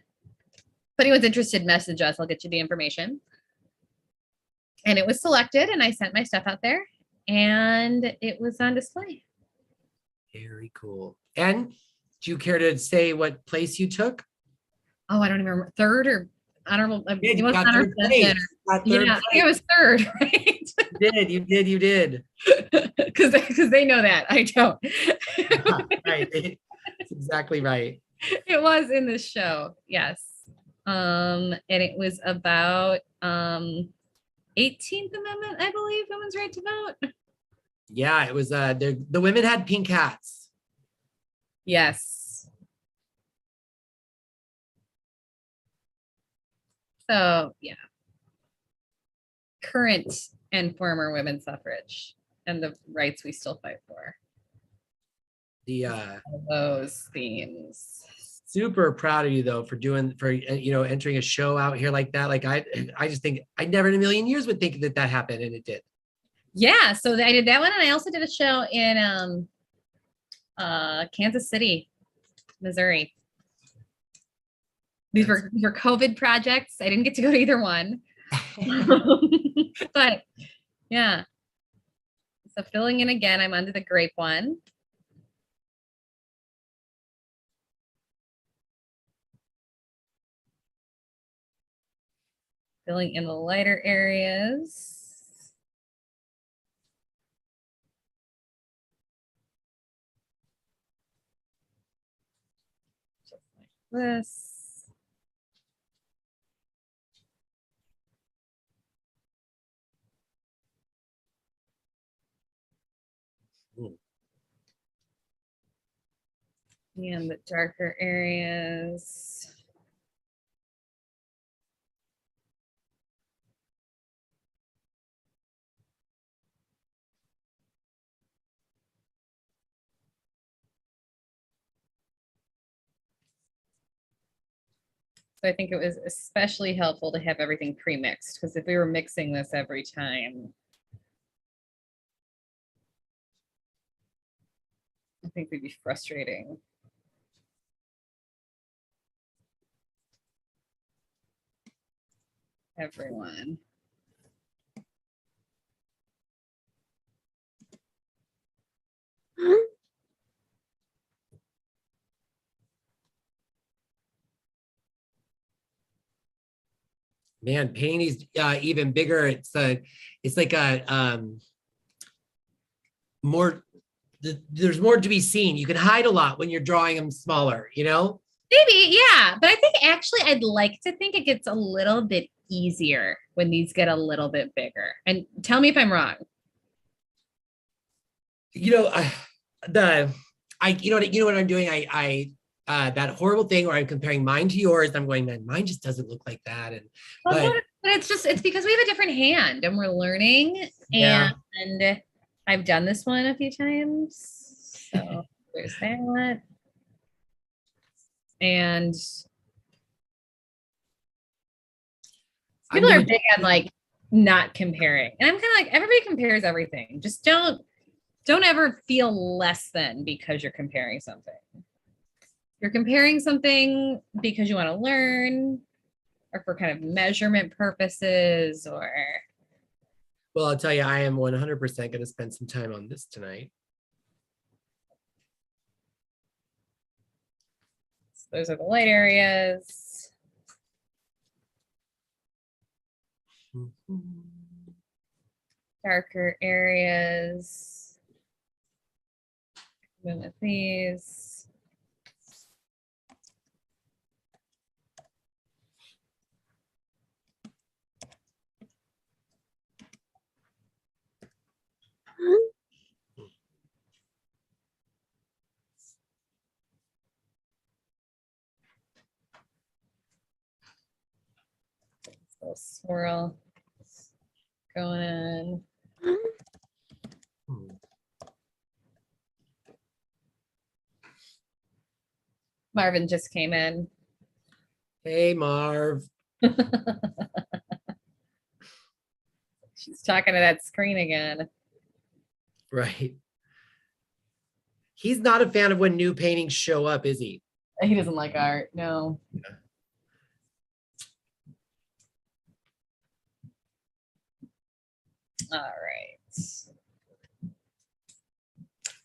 anyone's interested, message us. I'll get you the information. And it was selected, and I sent my stuff out there, and it was on display. Very cool. And do you care to say what place you took? Oh, I don't even remember. Third or honorable. You was got honorable third place. mention. Yeah, I think it was third, right? You did. Because they know that. I don't. Right. That's exactly right. It was in this show, yes. And it was about 18th Amendment, I believe, women's right to vote. Yeah, it was the women had pink hats. Yes. So yeah. Current and former women's suffrage and the rights we still fight for. The those themes. Super proud of you though for entering a show out here like that. Like I just think I never in a million years would think that happened, and it did. Yeah, so I did that one, and I also did a show in Kansas City, Missouri. These were COVID projects. I didn't get to go to either one. But yeah. So filling in again, I'm under the grape one. Filling in the lighter areas. Just like this. And the darker areas. So I think it was especially helpful to have everything pre-mixed, because if we were mixing this every time, I think we'd be frustrating. Everyone. Man, painting is even bigger. It's like a more. There's more to be seen. You can hide a lot when you're drawing them smaller. Maybe, yeah. But I think actually I'd like to think it gets a little bit easier when these get a little bit bigger. And tell me if I'm wrong. You know, you know what I'm doing? That horrible thing where I'm comparing mine to yours. I'm going, man, mine just doesn't look like that. And Well, but but it's because we have a different hand and we're learning. yeah, And I've done this one a few times. So there's that. And people are big on like not comparing. And I'm kind of like, everybody compares everything. Just don't ever feel less than because you're comparing something. You're comparing something because you want to learn or for kind of measurement purposes or. well, I'll tell you, I am 100% going to spend some time on this tonight. So those are the light areas. Darker areas. With these. Little swirl going in. Marvin just came in. Hey, Marv. She's talking to that screen again. Right. He's not a fan of when new paintings show up, is he? He doesn't like art, no. Yeah. All right.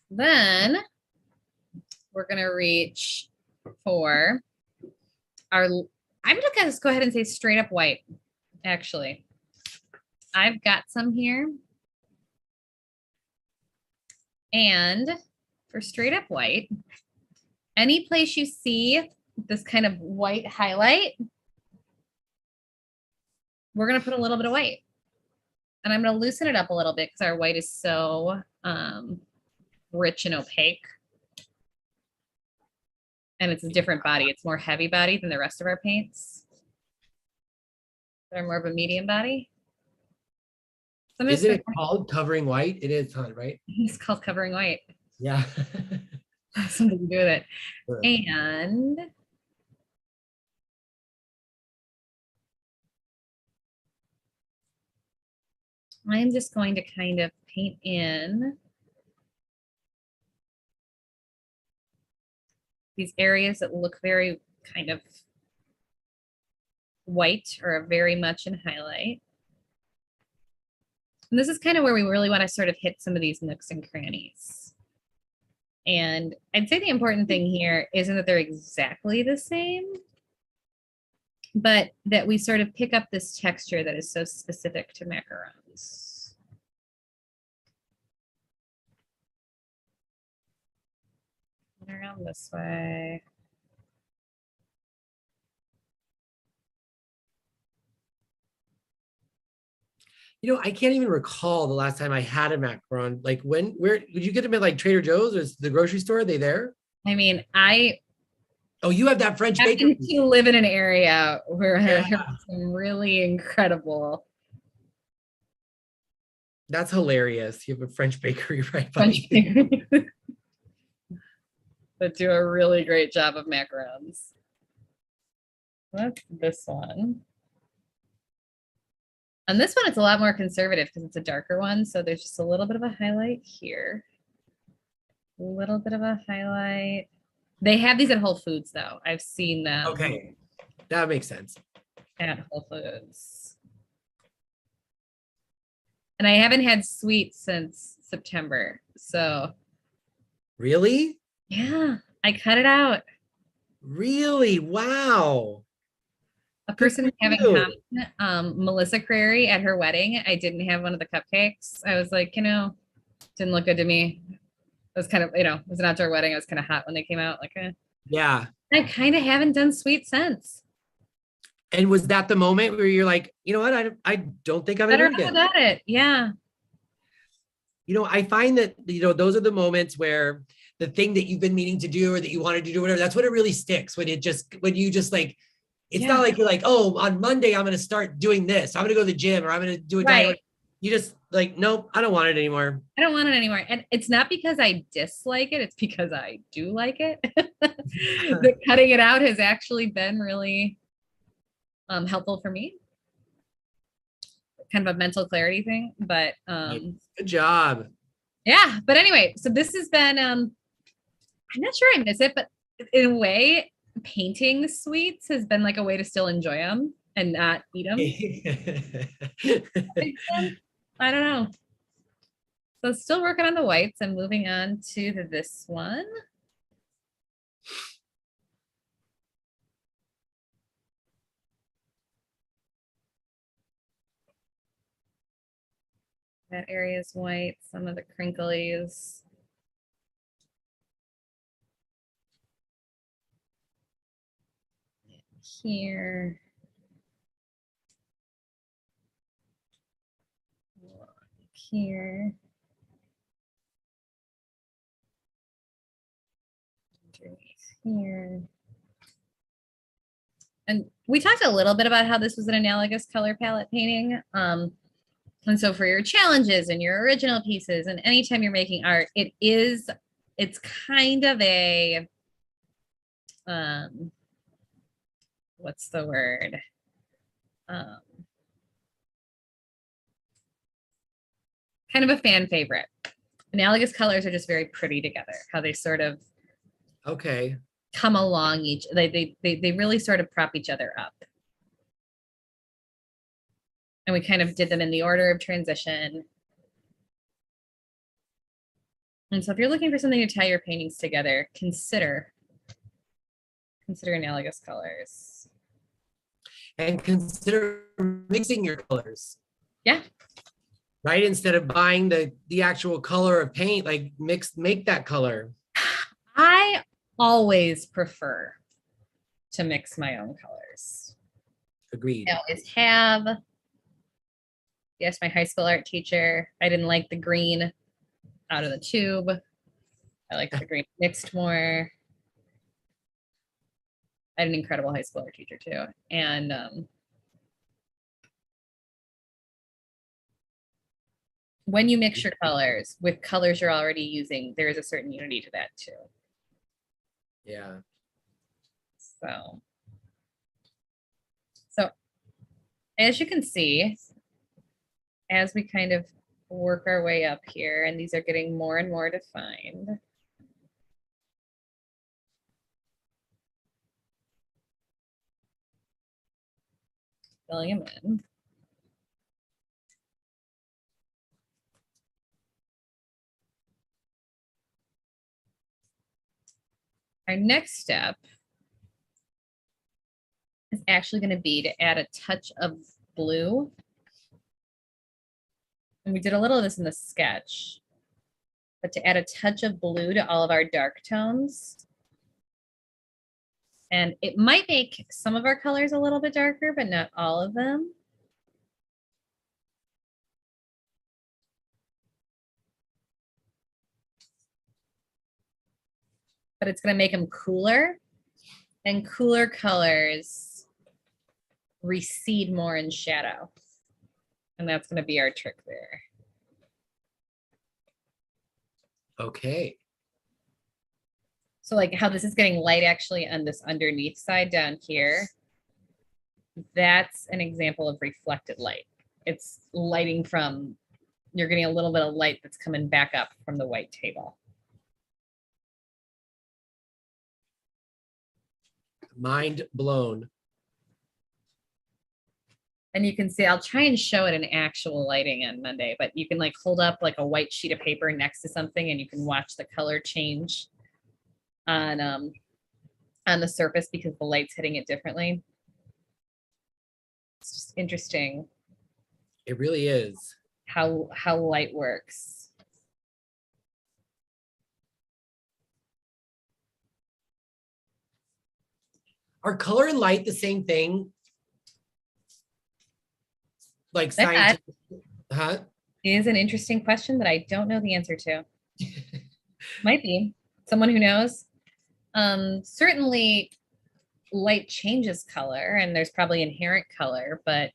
Then we're going to reach for our, I'm going to just go ahead and say straight up white, actually. I've got some here. And for straight up white, any place you see this kind of white highlight, we're going to put a little bit of white. And I'm going to loosen it up a little bit because our white is so rich and opaque. And it's a different body. It's more heavy body than the rest of our paints. They're more of a medium body. So Isn't it called covering white? It is, huh, right? It's called covering white. Yeah. Something to do with it. Sure. And I'm just going to kind of paint in these areas that look very kind of white or very much in highlight. And this is kind of where we really want to sort of hit some of these nooks and crannies. And I'd say the important thing here isn't that they're exactly the same, but that we sort of pick up this texture that is so specific to macarons. Around this way. You know, I can't even recall the last time I had a macaron. Like where did you get them at, like Trader Joe's or the grocery store? Are they there? I mean, oh, you have that French bakery. You live in an area where there's some really incredible. That's hilarious. You have a French bakery right by you. That do a really great job of macarons. That's this one. And this one, it's a lot more conservative because it's a darker one. So there's just a little bit of a highlight here. A little bit of a highlight. They have these at Whole Foods, though. I've seen them. Okay, that makes sense. At Whole Foods. And I haven't had sweets since September. So. Really? Yeah, I cut it out. Really? Wow. A person having come, Melissa Crary at her wedding, I didn't have one of the cupcakes. I was like, didn't look good to me. It was kind of, it was an outdoor wedding. I was kind of hot when they came out. Like, yeah. I kind of haven't done sweet since. And was that the moment where you're like, you know what? I don't think I'm gonna Better do it have again. at it. Yeah. I find that, those are the moments where the thing that you've been meaning to do or that you wanted to do, whatever, that's when it really sticks. When you just like, it's Yeah. not like you're like, oh, on Monday, I'm going to start doing this. I'm going to go to the gym or I'm going to do a diet. Right. You just like, nope, I don't want it anymore. I don't want it anymore. And it's not because I dislike it, it's because I do like it. The cutting it out has actually been really helpful for me. Kind of a mental clarity thing. But Good job. yeah, but anyway, so this has been I'm not sure I miss it, but in a way, painting sweets has been like a way to still enjoy them and not eat them. I don't know. So still working on the whites. I'm moving on to this one. That area is white, some of the crinklies. Here. Here. Here. And we talked a little bit about how this was an analogous color palette painting. And so for your challenges and your original pieces and anytime you're making art, it's kind of a, what's the word? Kind of a fan favorite. Analogous colors are just very pretty together, how they sort of Okay. come along they really sort of prop each other up. And we kind of did them in the order of transition. And so if you're looking for something to tie your paintings together, consider analogous colors. And consider mixing your colors. Yeah. Right? Instead of buying the actual color of paint, like make that color. I always prefer to mix my own colors. Agreed. I always have. Yes, my high school art teacher. I didn't like the green out of the tube. I like the green mixed more. I had an incredible high school art teacher too. And when you mix your colors with colors you're already using, there is a certain unity to that too. Yeah. So as you can see, as we kind of work our way up here, and these are getting more and more defined. Filling them in. Our next step is actually going to be to add a touch of blue. And we did a little of this in the sketch, but to add a touch of blue to all of our dark tones. And it might make some of our colors a little bit darker, but not all of them. But it's going to make them cooler, and cooler colors recede more in shadow. And that's going to be our trick there. Okay. So like how this is getting light actually on this underneath side down here, that's an example of reflected light. It's lighting from, you're getting a little bit of light that's coming back up from the white table. Mind blown. And you can see, I'll try and show it in actual lighting on Monday, but you can like hold up like a white sheet of paper next to something and you can watch the color change on the surface because the light's hitting it differently. It's just interesting. It really is. How light works. Are color and light the same thing? like That scientific, huh? is an interesting question that I don't know the answer to. Might be someone who knows. Certainly light changes color and there's probably inherent color, but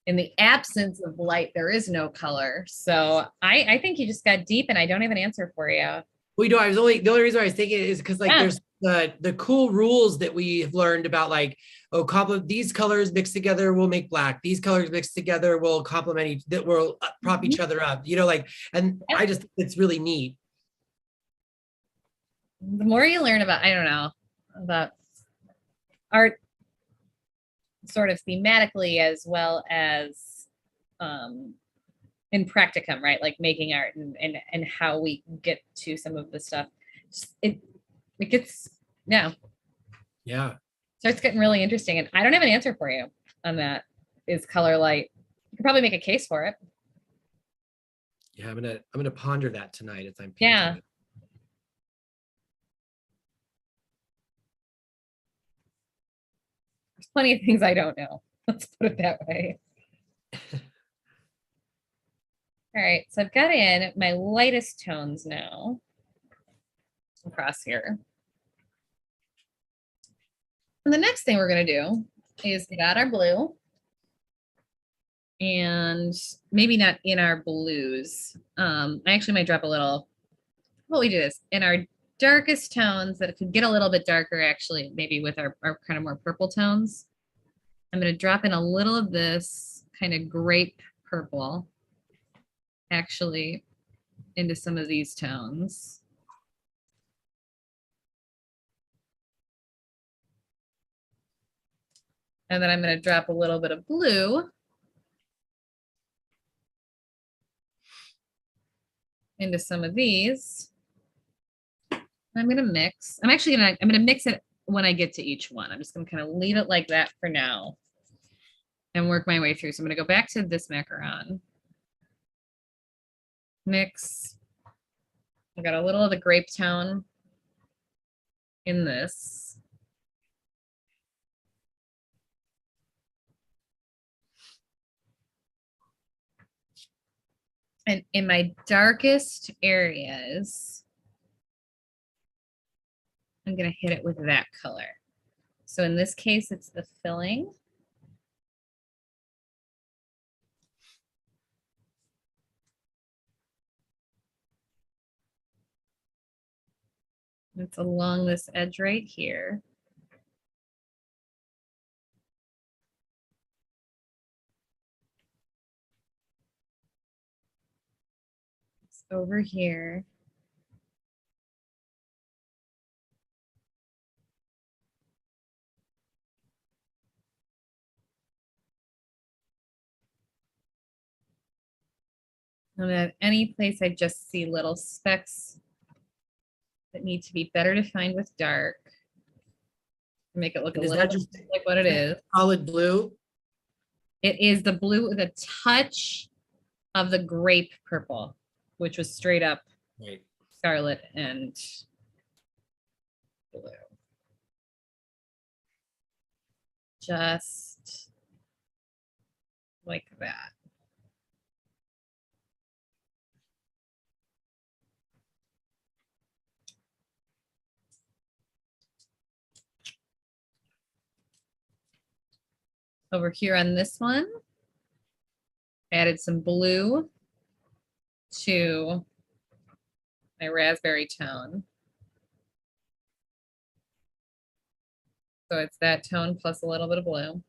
in the absence of light, there is no color. So I think you just got deep and I don't have an answer for you. Well, I was only the only reason I was thinking is because like Yeah. there's the cool rules that we've learned about like oh these colors mixed together will make black, these colors mixed together will complement each that will prop each other up, like, and Yeah. I just it's really neat. The more you learn about, I don't know, about art sort of thematically as well as in practicum, right? Like making art and how we get to some of the stuff. It gets, yeah, Yeah. starts getting really interesting. And I don't have an answer for you on that. Is color light? You could probably make a case for it. Yeah, I'm gonna ponder that tonight as I'm painting Yeah. it. There's plenty of things I don't know. Let's put it that way. All right, so I've got in my lightest tones now across here. And the next thing we're going to do is get out our blue and maybe not in our blues. I actually might drop a little, what we do is in our darkest tones that could get a little bit darker actually, maybe with our kind of more purple tones. I'm going to drop in a little of this kind of grape purple actually into some of these tones. And then I'm going to drop a little bit of blue into some of these. I'm going to mix. I'm going to mix it when I get to each one. I'm just going to kind of leave it like that for now and work my way through. So I'm going to go back to this macaron. Mix. I got a little of the grape tone in this. And in my darkest areas, I'm going to hit it with that color. So in this case, it's the filling. It's along this edge right here. It's over here. And at any place I just see little specks that need to be better defined with dark. Make it look And a is little that bit just like what it is. solid blue? It is the blue with a touch of the grape purple, which was straight up Right. scarlet and blue. Just like that. Over here on this one, added some blue to my raspberry tone. So it's that tone plus a little bit of blue.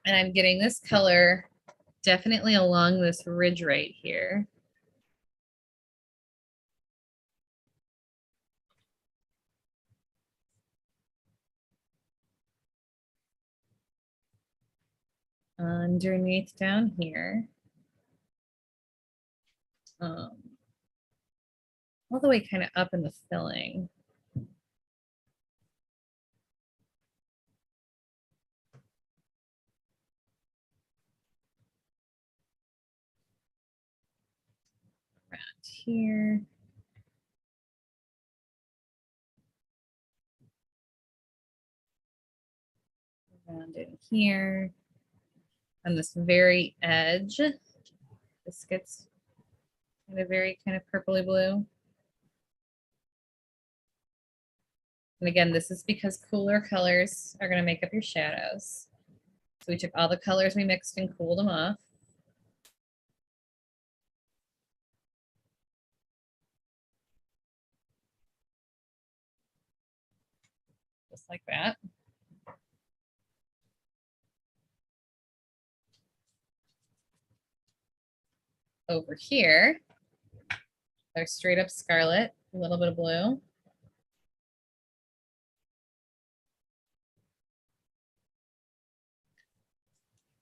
And I'm getting this color definitely along this ridge right here. Underneath down here. All the way kind of up in the filling. Around here. Around in here. On this very edge, this gets kind of very kind of purpley blue. And again, this is because cooler colors are going to make up your shadows. So we took all the colors we mixed and cooled them off. Just like that. Over here, our straight up scarlet, a little bit of blue.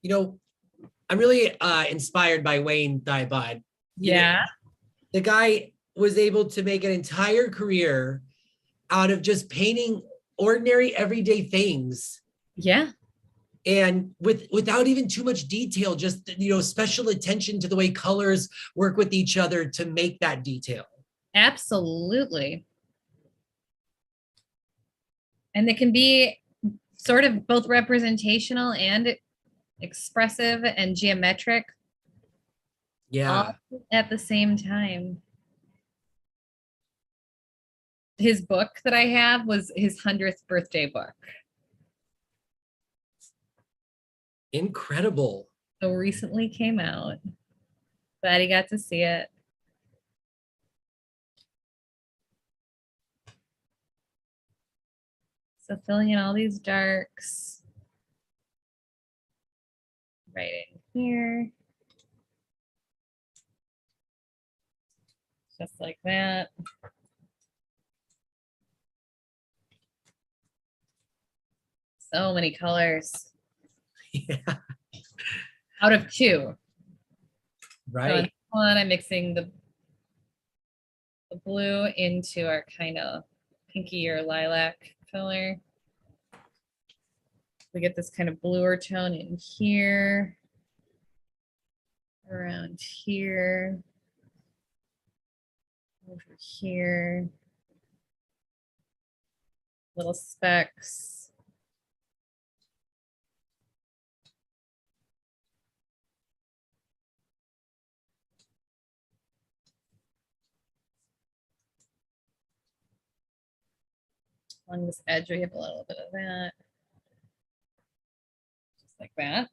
You know, I'm really inspired by Wayne Thiebaud. Yeah. The guy was able to make an entire career out of just painting ordinary everyday things. Yeah. And without even too much detail, just special attention to the way colors work with each other to make that detail. Absolutely. And they can be sort of both representational and expressive and geometric. Yeah. All at the same time. His book that I have was his 100th birthday book. Incredible. So recently came out. Glad he got to see it. So filling in all these darks. Right in here. Just like that. So many colors. Yeah. Out of 2. Right. So one, I'm mixing the blue into our kind of pinky or lilac color. We get this kind of bluer tone in here, around here, over here, little specks. Along this edge, we have a little bit of that. Just like that.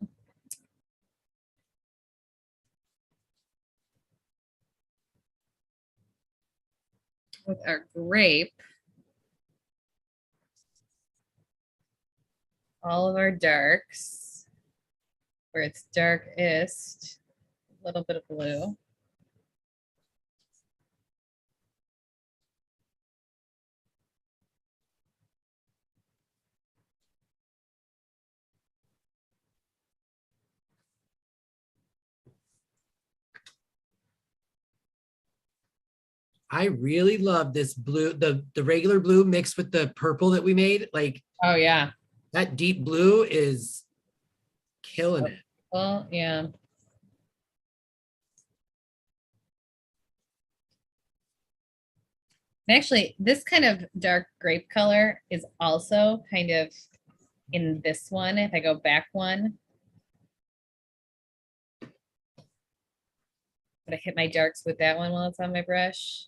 With our grape, all of our darks, where it's darkest, a little bit of blue. I really love this blue, the regular blue mixed with the purple that we made. Like, oh yeah, that deep blue is killing it. Well, yeah. Actually, this kind of dark grape color is also kind of in this one. If I go back one, but I hit my darks with that one while it's on my brush.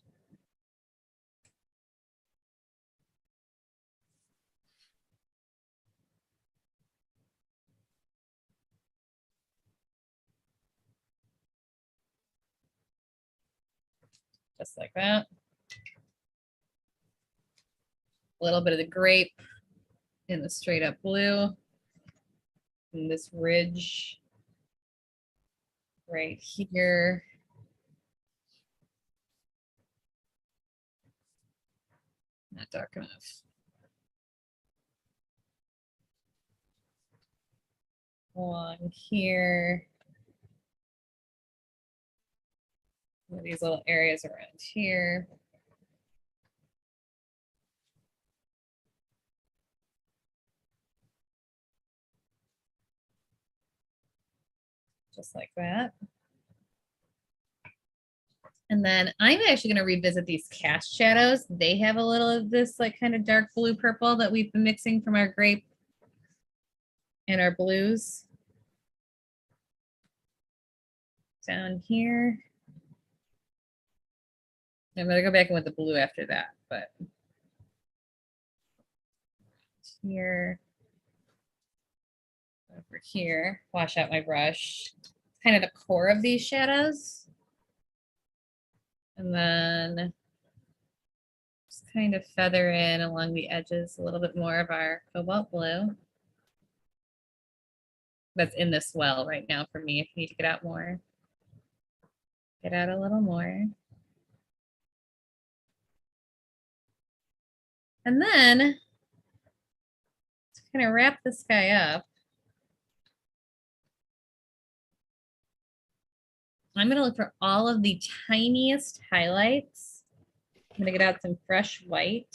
Just like that. A little bit of the grape in the straight up blue. And this ridge right here. Not dark enough. Along here. These little areas around here. Just like that. And then I'm actually going to revisit these cast shadows. They have a little of this like kind of dark blue purple that we've been mixing from our grape. and our blues down here. I'm gonna go back in with the blue after that, but here, over here, wash out my brush. Kind of the core of these shadows. And then just kind of feather in along the edges a little bit more of our cobalt blue. That's in this well right now for me. If you need to get out more, get out a little more. And then to kind of wrap this guy up, I'm going to look for all of the tiniest highlights. I'm going to get out some fresh white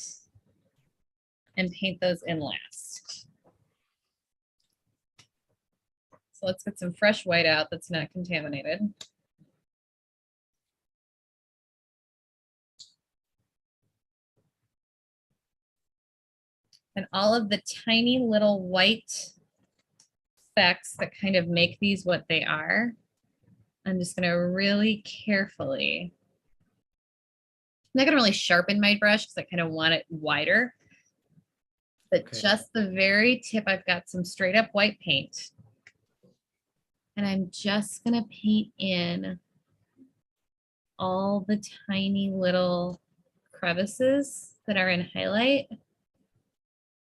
and paint those in last. So let's get some fresh white out that's not contaminated. And all of the tiny little white specks that kind of make these what they are, I'm just going to really carefully, I'm not going to really sharpen my brush because I kind of want it wider, but Okay. just the very tip, I've got some straight up white paint. And I'm just going to paint in all the tiny little crevices that are in highlight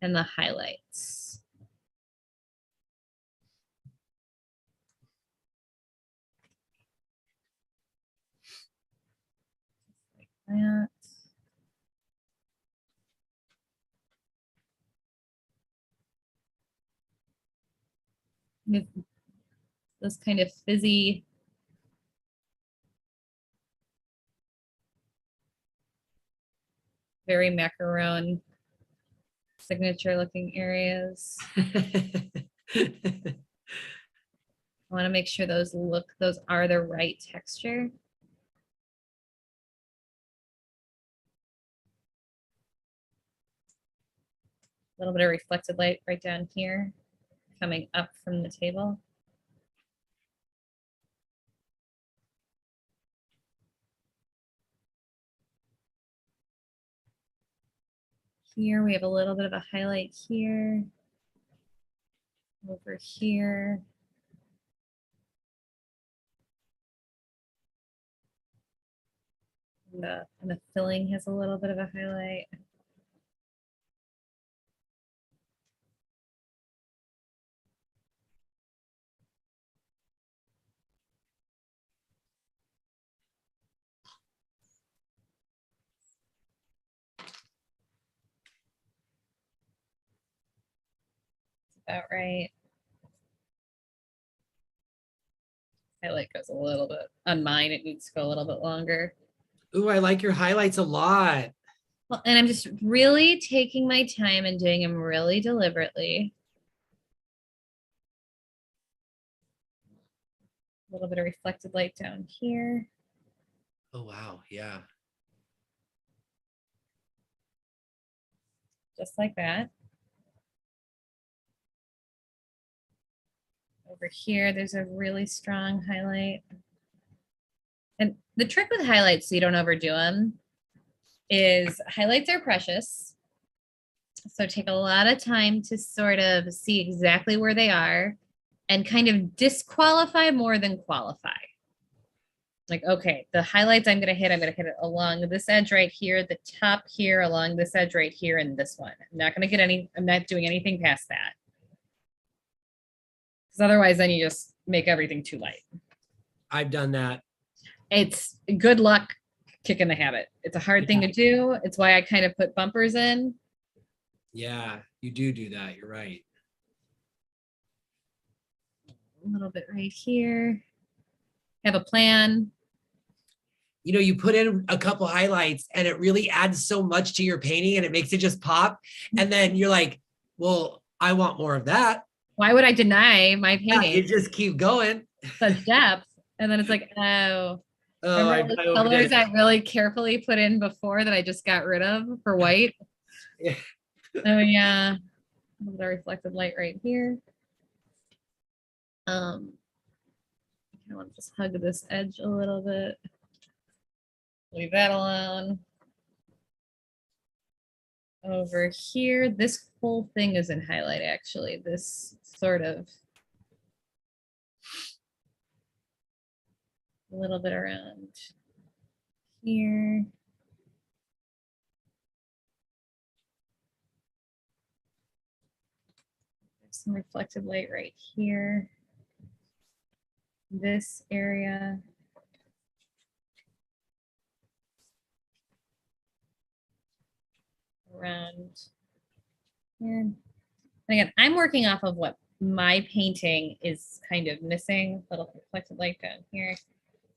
and the highlights. Like that. With this kind of fizzy very macaron signature looking areas. I want to make sure those are the right texture. A little bit of reflected light right down here, coming up from the table. Here we have a little bit of a highlight here, over here. And the filling has a little bit of a highlight. About right. Highlight goes a little bit on mine. It needs to go a little bit longer. Ooh, I like your highlights a lot. Well, and I'm just really taking my time and doing them really deliberately. A little bit of reflected light down here. Oh, wow. Yeah. Just like that. Over here, there's a really strong highlight. And the trick with highlights, so you don't overdo them, is highlights are precious. So take a lot of time to sort of see exactly where they are and kind of disqualify more than qualify. Like, okay, the highlights I'm going to hit it along this edge right here, the top here, along this edge right here, and this one. I'm not going to get I'm not doing anything past that. Because otherwise, then you just make everything too light. I've done that. It's good luck kicking the habit. It's a hard thing to do. It's why I kind of put bumpers in. Yeah, you do that. You're right. A little bit right here. Have a plan. You know, you put in a couple highlights and it really adds so much to your painting and it makes it just pop. And then you're like, well, I want more of that. Why would I deny my painting? Yeah, you just keep going. Such depth. And then it's like, oh, I colors I really carefully put in before that I just got rid of for white. Yeah. Oh yeah. The reflected light right here. I want to just hug this edge a little bit. Leave that alone. Over here, this whole thing is in highlight, actually. This sort of a little bit around here. There's some reflected light right here. This area. Around here. And again, I'm working off of what my painting is kind of missing. Little reflected light down here.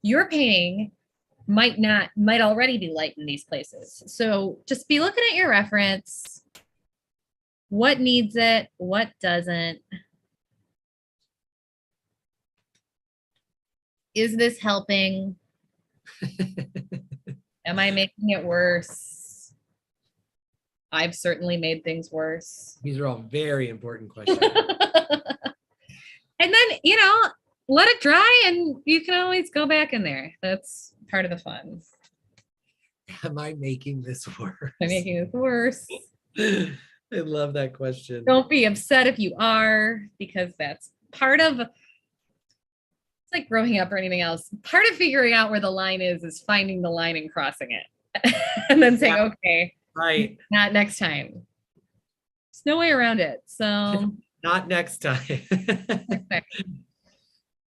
Your painting might already be light in these places. So just be looking at your reference. What needs it? What doesn't? Is this helping? Am I making it worse? I've certainly made things worse. These are all very important questions. And then, you know, let it dry and you can always go back in there. That's part of the fun. Am I making this worse? I'm making this worse. I love that question. Don't be upset if you are, because that's part of, it's like growing up or anything else. Part of figuring out where the line is finding the line and crossing it. And then saying, okay, right. Not next time. There's no way around it. So not next time.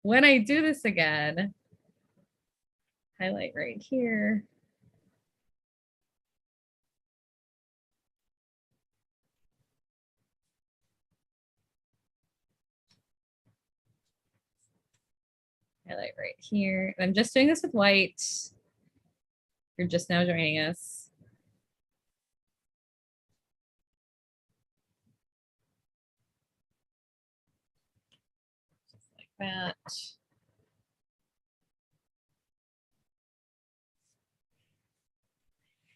When I do this again, highlight right here. Highlight right here. I'm just doing this with white. You're just now joining us. Just like that.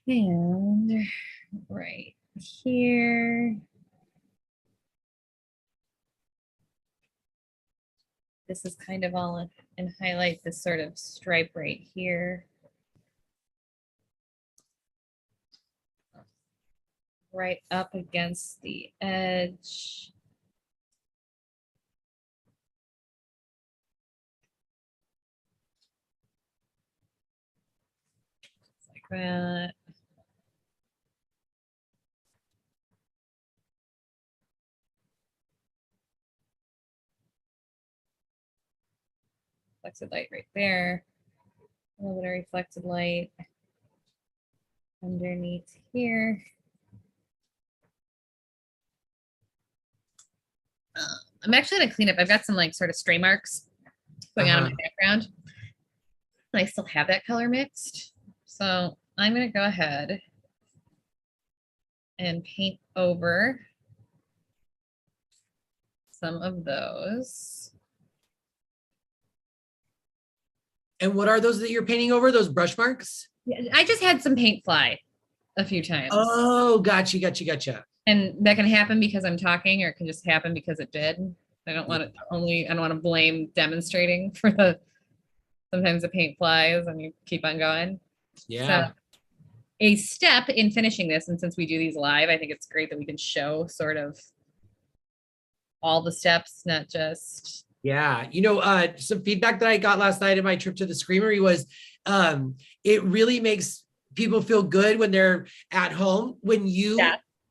And right here. This is kind of all in highlight, this sort of stripe right here. Right up against the edge. Like that. Reflected light right there. A little bit of reflected light underneath here. I'm actually gonna clean up. I've got some like sort of stray marks going on in my background. And I still have that color mixed. So I'm gonna go ahead and paint over some of those. And what are those that you're painting over? Those brush marks? Yeah, I just had some paint fly a few times. Oh, gotcha. And that can happen because I'm talking, or it can just happen because it did. I don't want to I don't want to blame demonstrating for the, sometimes the paint flies and you keep on going. Yeah. So a step in finishing this, and since we do these live, I think it's great that we can show sort of all the steps, not just. Yeah. You know, some feedback that I got last night in my trip to the Screamery was it really makes people feel good when they're at home, when you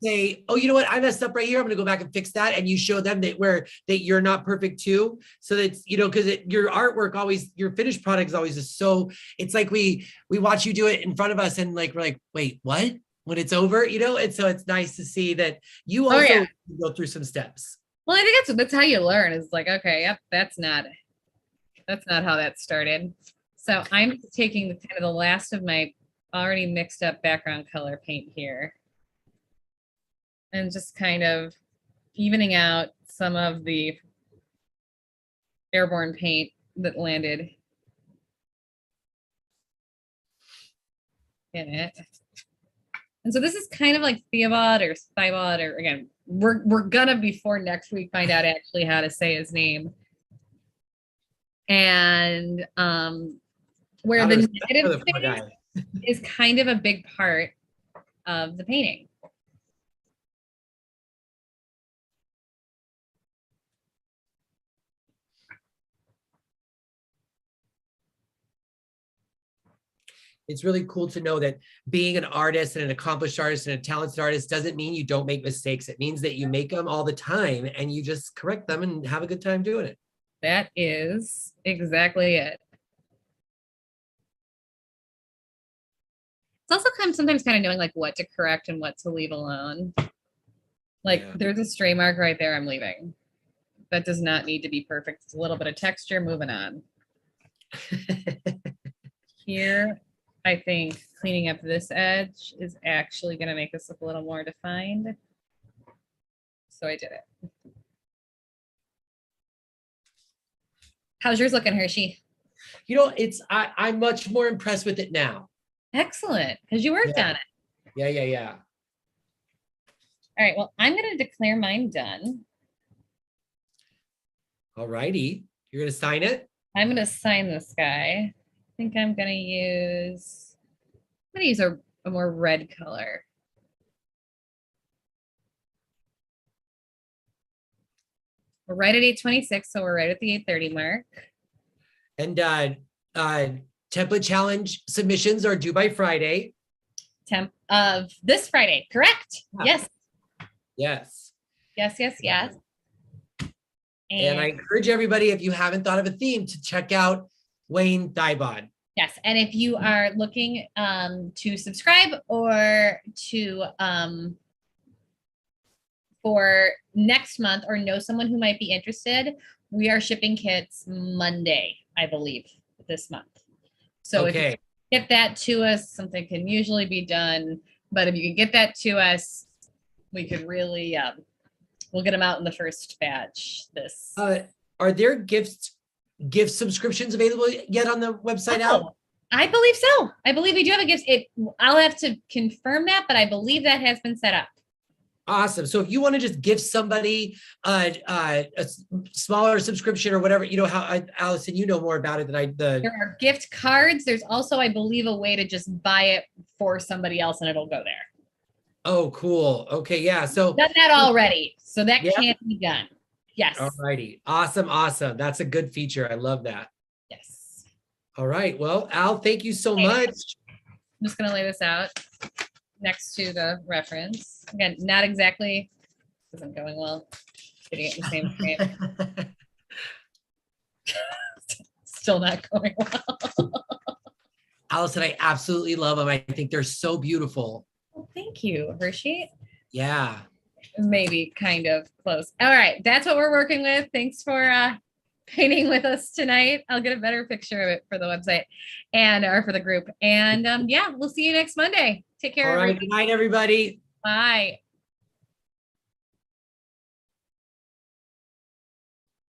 say, oh, you know what, I messed up right here, I'm gonna go back and fix that, and you show them that you're not perfect too. So that's, you know, because your artwork always, your finished product is always just so, it's like we watch you do it in front of us and like we're like, wait, what? When it's over, you know? And so it's nice to see that you also go through some steps. Well, I think that's how you learn, is like, okay, yep, that's not how that started. So I'm taking the kind of the last of my already mixed up background color paint here and just kind of evening out some of the airborne paint that landed in it. And so this is kind of like Theobald or Thibaud, or again, we're gonna, before next week, find out actually how to say his name. And where Out the of respect for negative the poor space guy. is kind of a big part of the painting. It's really cool to know that being an artist and an accomplished artist and a talented artist doesn't mean you don't make mistakes. It means that you make them all the time and you just correct them and have a good time doing it. That is exactly it. It's also sometimes kind of knowing like what to correct and what to leave alone. Like there's a stray mark right there, I'm leaving. That does not need to be perfect. It's a little bit of texture, moving on. Here, I think cleaning up this edge is actually going to make this look a little more defined. So I did it. How's yours looking, Hershey? You know, I'm much more impressed with it now. Excellent, because you worked on it. Yeah. All right, well, I'm going to declare mine done. All righty. You're going to sign it? I'm going to sign this guy. I think I'm going to use a more red color. We're right at 8:26, so we're right at the 8:30 mark. And template challenge submissions are due by Friday. Of this Friday, correct? Yeah. Yes. Yes. And I encourage everybody, if you haven't thought of a theme, to check out Wayne Dybod. Yes, and if you are looking to subscribe or to for next month or know someone who might be interested, we are shipping kits Monday, I believe, this month. So if you get that to us, something can usually be done. But if you can get that to us, we could really, we'll get them out in the first batch. Are there gift subscriptions available yet on the website now? I believe so. I believe we do have a gift. I'll have to confirm that, but I believe that has been set up. Awesome. So if you want to just give somebody a smaller subscription or whatever, you know how Allison, you know more about it than there are gift cards. There's also, I believe, a way to just buy it for somebody else and it'll go there. Oh, cool. Okay. Yeah. So done that already. So that can be done. Yes. All righty. Awesome. That's a good feature. I love that. Yes. All right. Well, Al, thank you so much. I'm just going to lay this out next to the reference. Again, not exactly, isn't going well. Getting it in the same frame. Still not going well. Allison, I absolutely love them. I think they're so beautiful. Well, thank you, Hershey. Yeah. Maybe kind of close. All right. That's what we're working with. Thanks for painting with us tonight. I'll get a better picture of it for the website or for the group. And yeah, we'll see you next Monday. Take care. All right. Good night, everybody. Bye.